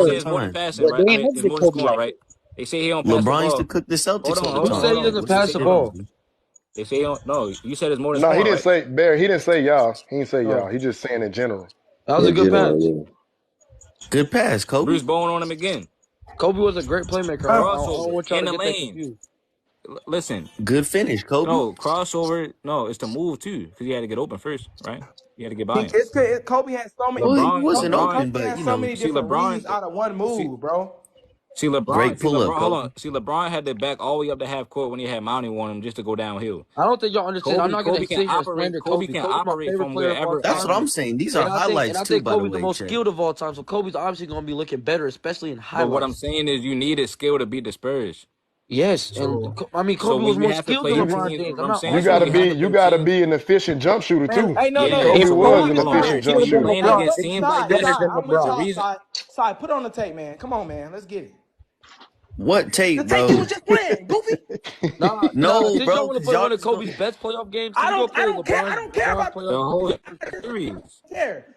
you all say the Kobe. it's more than time. passing, They right? I ain't mean, never it's get more than Kobe scoring, like right? that. They say he don't pass the LeBron used to ball. cook the Hold Celtics on, all the hold Who on, time. said he hold Like, on. doesn't what you They pass say the he saying, don't. ball? OG? They say he don't. No, you said it's more than No, he scoring, didn't right? say Barry. He didn't say y'all. He didn't say y'all. Oh, He just saying in general. that was a In good general, pass. yeah. Good pass, Kobe. Bruce Bowen on him again. Kobe was a great playmaker. I don't Crossover want y'all in to the get that lane. confused. Listen, Good finish, Kobe. no crossover. No, it's to move too because he had to get open first, right? He had to get by him. Kobe has so many. Well, he LeBron, wasn't LeBron. open, Kobe but has so many See different reads LeBron. out of one See, move, bro. great See pull up, LeBron. Hold Kobe. on. See LeBron had to back all the way up to half court when he had Mounting on him just to go downhill. I don't think y'all understand. I'm not gonna Kobe can sit here and operate. slander Kobe Kobe. can Kobe's my operate favorite from player of all wherever That's time, what I'm angle. saying. These are and highlights I too, think by the Kobe's the way, most Chet. skilled of all time. So Kobe's obviously gonna be looking better, especially in But what I'm highlights. saying is you needed skill to beat the Spurs. Yes, and So I mean so Kobe when was you more have to skilled play than a You LeBron team, James. what I'm I'm not saying you is when gotta you arguing be have that. to you play gotta teams. be an efficient jump shooter Man, too. hey, no, Yeah, Kobe but so was Kobe, an hold on. efficient Kobe jump was You're better. shooter. playing Bro, against look, teams like side, this. Better side. than I'm with The LeBron. y'all, reason side. Side, put on the tape, man. Come on, man. Let's get it. What The tape, tape you bro? was just playing, Goofy. Nah. No, Since y'all bro, want to because play y'all one of just go. Kobe's best playoff games, can I we go don't I play don't care. I don't care LeBron's about the playoff? whole I series. don't care.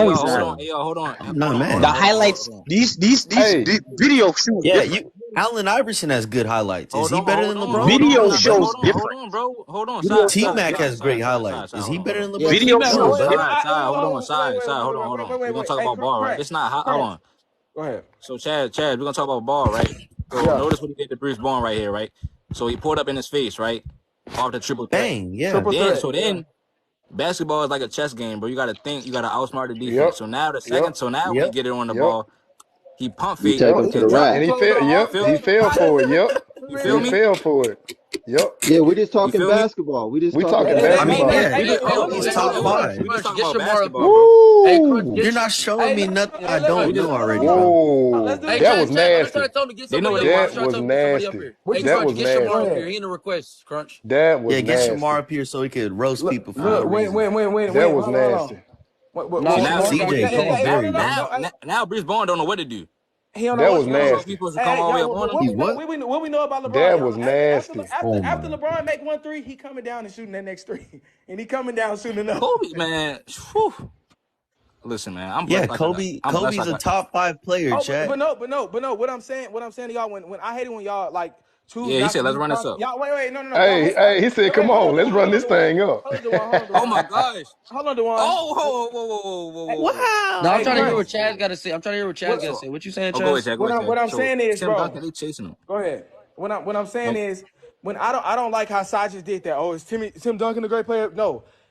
Hey No, yo, he's hold not. on. Hey yo, hold on. I'm Hold not on. Hold mad The on. at Hold it. on. highlights, Hold on. these Hey, video shows Yeah, different. you. Allen Iverson has good highlights. Is Hold he on, better hold than on, LeBron? hold on. I'm Video not. shows Hold different. on, bro. Hold on. Video Side, T shows side, Mac side, has different. great side, side, side, highlights. side. Is Hold he on, hold better on. than Yeah, LeBron? T Video Mac No, shows always. but Side, different. side. Hold on, side, side. Hold on, hold on. We're gonna talk about ball, right? Crunch. This not. Hold Crunch. on. Go ahead. So Chad, we're gonna talk about ball, right? So Yeah. notice what he did to Bruce Bowen right here, right? So he pulled up in his face, right? Off the triple threat. bang, yeah. Triple Then, threat. so Yeah. then basketball is like a chess game, bro. You got to think. You got to outsmart the defense. yep, So now the yep, second. So now when he Yep. get it on the yep, ball, he pump You fake take yep, him to and the drop. and rack. he Close fell. the You Yep, feel hallway. he me? fell for it. Yep, You Man, feel he me? fell for it. Yep, Yeah, we just You talking feel me? basketball. We just we talking talking I mean, basketball. basketball. yeah. We just. Hey, Hold yo, on. He's Hey, hey, hold top on. hey, Hold look. on. five. We just Crunch, talking get about your more basketball, opinion. bro. Hey, Woo! Crunch, You're get. not showing Hey, me look, nothing look, I hey, look. don't We know just. Hold already, on. bro. Let's Whoa, do that this. was Let's try to nasty. tell him to get They know somebody what up they here. want Let's That try to from was tell him. him to get somebody up nasty. here. Hey, That Crunch, was get Shamar up nasty. here. He in a request, Crunch. That was Yeah, get Shamar nasty. up here so he could roast Look, people for no look, reason. That was hold on, hold on. nasty. What, Nah, So what, now Shamar see, gotta CJ, get hey, in call there. hey, no, Barry, no, no, bro. no. now Bruce Bowen don't know what to do. He don't know That what. was He don't know if nasty. he's supposed to come Hey, all the way yo, up on him. He what? what we know about LeBron, That y'all? was nasty. Oh After my. LeBron make 1 3, he coming down and shooting that next three, and he coming down soon enough. Kobe, man. Whew. Listen, man. I'm Yeah, blessed like I got. Kobe. I'm blessed Kobe's like a I. top five player, Oh, chat. but no. What I'm saying to y'all, when I hate it when y'all like choose Yeah, he not said, to let's use run this up. y'all. Wait, no. Y'all Hey, wait, hey, he said, "Come hold on, on, let's run hold on, this Dewan. thing up." Hold on, Oh Dewan. my gosh. Hold on, Dewan. Oh, whoa. No, I'm Hey, trying to hear Crunch. what Chaz got to say. I'm trying to hear what Chaz got to What say. What you saying, Oh, go ahead, Chaz? Chad. Go ahead, Chad. what I'm So saying is, Tim bro. Duncan, they chasing him. Go ahead. What I'm saying No, is, when I don't like how Saj just did that. Oh, is Tim Duncan a great player? No.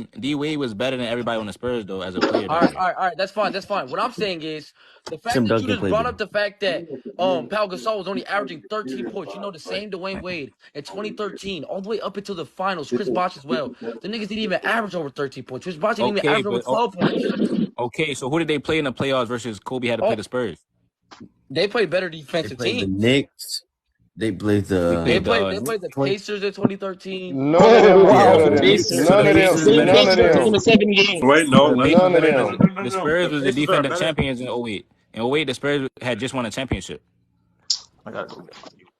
saying D Wade was better than everybody on the Spurs though as a player All that right, year. all right, all right. That's fine. That's fine. What I'm saying is the fact Tim that you Duncan just played brought better. up the fact that Pau Gasol was only averaging 13 points. You know, the same Dwayne Wade in 2013, all the way up until the finals. Chris Bosh as well. The niggas didn't even average over 13 points. Chris Bosh didn't even Okay, average over but 12 points. okay, so who did they play in the playoffs versus Kobe had to play Oh, the Spurs? they played better They defensive played the teams. Knicks. They played They the They played played. the They played the 20. Pacers in 2013. None of Oh them. Yeah, wow, None the of the them. Pacers. Pacers. so None the of Pacers them. was Same better. None of Pacers, them. game of 7 games. Wait, no, The no, Pacers no, was None of no, better no, because them. no, no, no, the no. Spurs The was the Pacers are defending better. champions in '08. In '08, the Spurs had just won a championship. I gotta go get my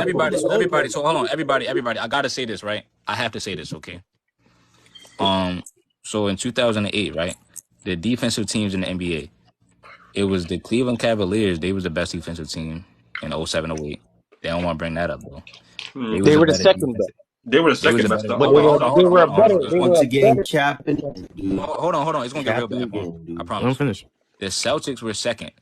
everybody. So hold on, everybody. I gotta say this, right? I have to say this, okay? So in 2008, right, the defensive teams in the NBA, it was the Cleveland Cavaliers. They was the best defensive team in 07, 08. They don't want to bring that up though. They was They a were the better second best, defensive. They were the They was second a best. better. To but Hold they on, were hold on, hold they on, were hold a on, hold better on. It's they going, were Once a again, better capping, dude. hold on. It's gonna get real bad, bro. Capping again, I dude. promise. Let him finish. The Celtics were second.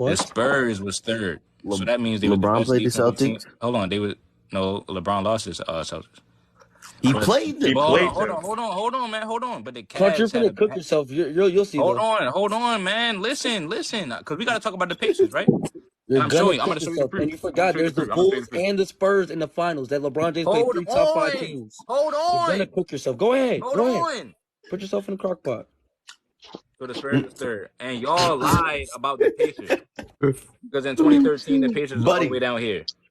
The What? Spurs was third. So Le- that means they was the LeBron best played the defensive team. Celtics. Hold on, they was no LeBron lost his Celtics. He But played He them. hold on, played them. man, hold on. But the Clark, you're Cavs had finna a cook yourself. You'll see though. hold on, man. Listen, because we gotta talk about the Pacers, right? You're And I'm gonna showing you. I'm cook gonna show you the yourself. proof. And you I'm gonna forgot show you the there's the proof. I'm gonna show you the Bulls proof. and the Spurs in the finals that LeBron James played Hold three top five on, teams. hold You're gonna on, cook yourself. Go ahead. hold Go ahead. on. Put yourself in the crock pot. So the Spurs is third, and y'all lied about the Pacers because in 2013 the Pacers was all the way Buddy, down here.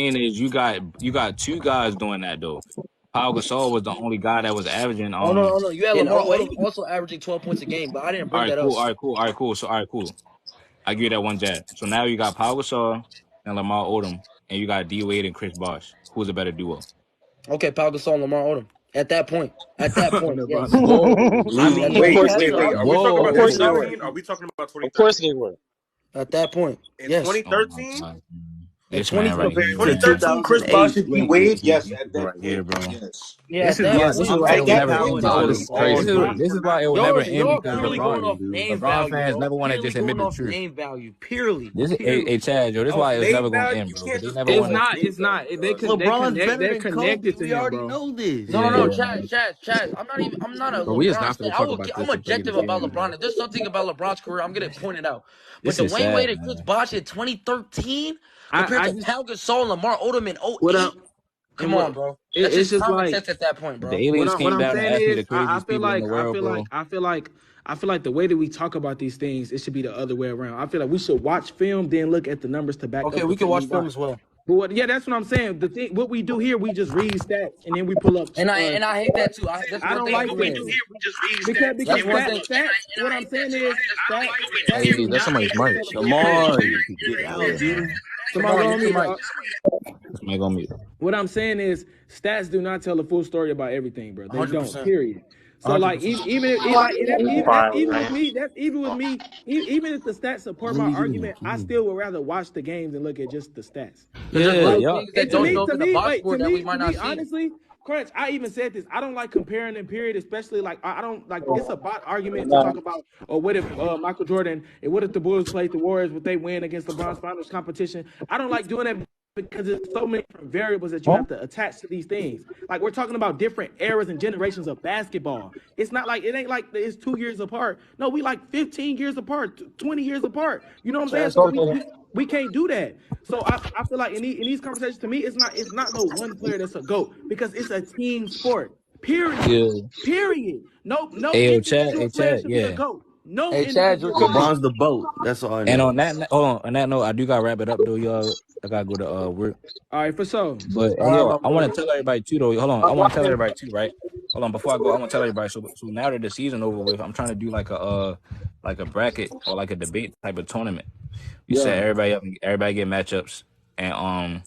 saying is you got two guys doing that though. Pau Gasol was the only guy that was averaging Oh no. You had in Lamar '08. Odom also averaging 12 points a game, but I didn't All bring right, that up. cool. So all right, cool. I give you that one jab. So now you got Pau Gasol and Lamar Odom, and you got D Wade and Chris Bosh. Who's a better duo? Okay, Pau Gasol and Lamar Odom. At that point, LeBron. yes. Whoa. I At mean, Of that wait, course point, they wait, were. wait. Are we talking Of about course they yes. were. 2013? Are we talking about Of course 2013? they were. At that point, In yes. Oh my 2013? god, In this man right 2013, here, Compared to man. 2013, Chris Bosh 2008. and D Wait, Wade. this Yes, at nigga that right here, bro. yes. yeah. This At is that why Yes, this point, is why at it will that never point, this Tyler. is Pause. this Pause. is Not, this is why it will never not, end You're because not purely going LeBron off really. name LeBron value, fans bro. never want to Purely just admit going the off truth. name value. Purely. This Purely. Chad, yo, this is Off why it's name never gonna value, end, you bro. Because can't they just never go It's want to. off not. name It's value, not. cuz. LeBron's better They're than connected Kobe. to We him, already bro. know this. Yeah, No. man. Chaz. I'm not a But we is LeBron not stan. gonna talk about I'm this and play objective this about game, LeBron. bro. If there's something about LeBron's career, I'm gonna point it out. But This the is Wayne sad, Wade and Chris man. Bosh in 2013 compared I to just Pau Gasol and Lamar Odom in what '08. up Come and what on, bro. That's it's just just common like sense at that point, The bro. aliens what came I'm down and saying asked me is the craziest people in the world, bro. I feel like the way that we talk about these things, it should be the other way around. I feel like we should watch film, then look at the numbers to back Okay, up the we can film we watch film watch. as well. But yeah, that's what I'm saying. The thing, what we do here, we just read stats and then we pull up. And I hate that too. That's I one don't thing I like do hate that too. because That's one thing. stats. What I'm saying is stats Hey, do that's not somebody's mic. tell a full story. Lamar, you can get out, Yeah, dude. man. Somebody Lamar, go mute on your me, mic. dog. Somebody gonna mute. What I'm saying is stats do not tell the full story about everything, bro. They don't. 100%. Period. So like 100%. even with me, that's even with me. Even if the stats support my Let me get in the argument, I queue. still would rather watch the games and look at just the stats. Because there's Yeah, little Like, y'all. things that and don't show up to in the me, box wait, score that we might to not me, see. honestly, Crunch, I even said this. I don't like comparing in period, especially like I don't like it's a bot argument to talk about. Or what if Michael Jordan and what if the Bulls played the Warriors? Would they win against LeBron's finals competition? I don't like doing that because there's so many different variables that you have to attach to these things. Like we're talking about different eras and generations of basketball. It's not like it ain't like it's 2 years apart. No, we like 15 years apart, 20 years apart. You know what I'm saying? So we can't do that. So I feel like in these conversations, to me, it's not no one player that's a GOAT because it's a team sport. Period. Yeah. Period. No Ayo, individual player Chad, should be a yeah. GOAT. No Hey, Chad, you're individual player. cooking. LeBron's the boat. That's all I And know. on that, hold on that note, I do gotta wrap it up though, y'all. I gotta go to work. All right, for sure. But All hey, right, yo, my I boy. want to tell everybody too though. Hold on, I want to tell everybody too, right? Hold on, before I go, I want to tell everybody. So now that the season over with, I'm trying to do like a bracket or like a debate type of tournament. You Yeah. set everybody up, everybody get matchups, and I'm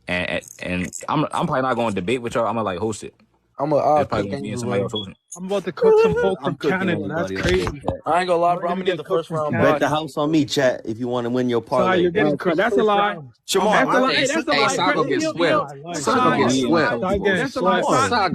probably not going to debate with y'all. I'm gonna like host it. I'll It's probably cook gonna be in somebody anyway. else hosting. I'm about to cook some folk I'm from cooking Canada. That's anybody all day, crazy. Chat. I ain't gonna I lie, might bro. I'm even gonna need get the cooked first from round Bet back. the Canada. house on me, chat, if you want to win your Sai, parlay, you're bro. getting cooked That's a first lie. round. Shimon, That's a lie. I, Hey, that's a Hey, lie. Sai gonna get Yo, swept. My life. Sai gonna Sai, get Me and swept. Coach Sai getting that's a lie. swept. Shimon. Sai,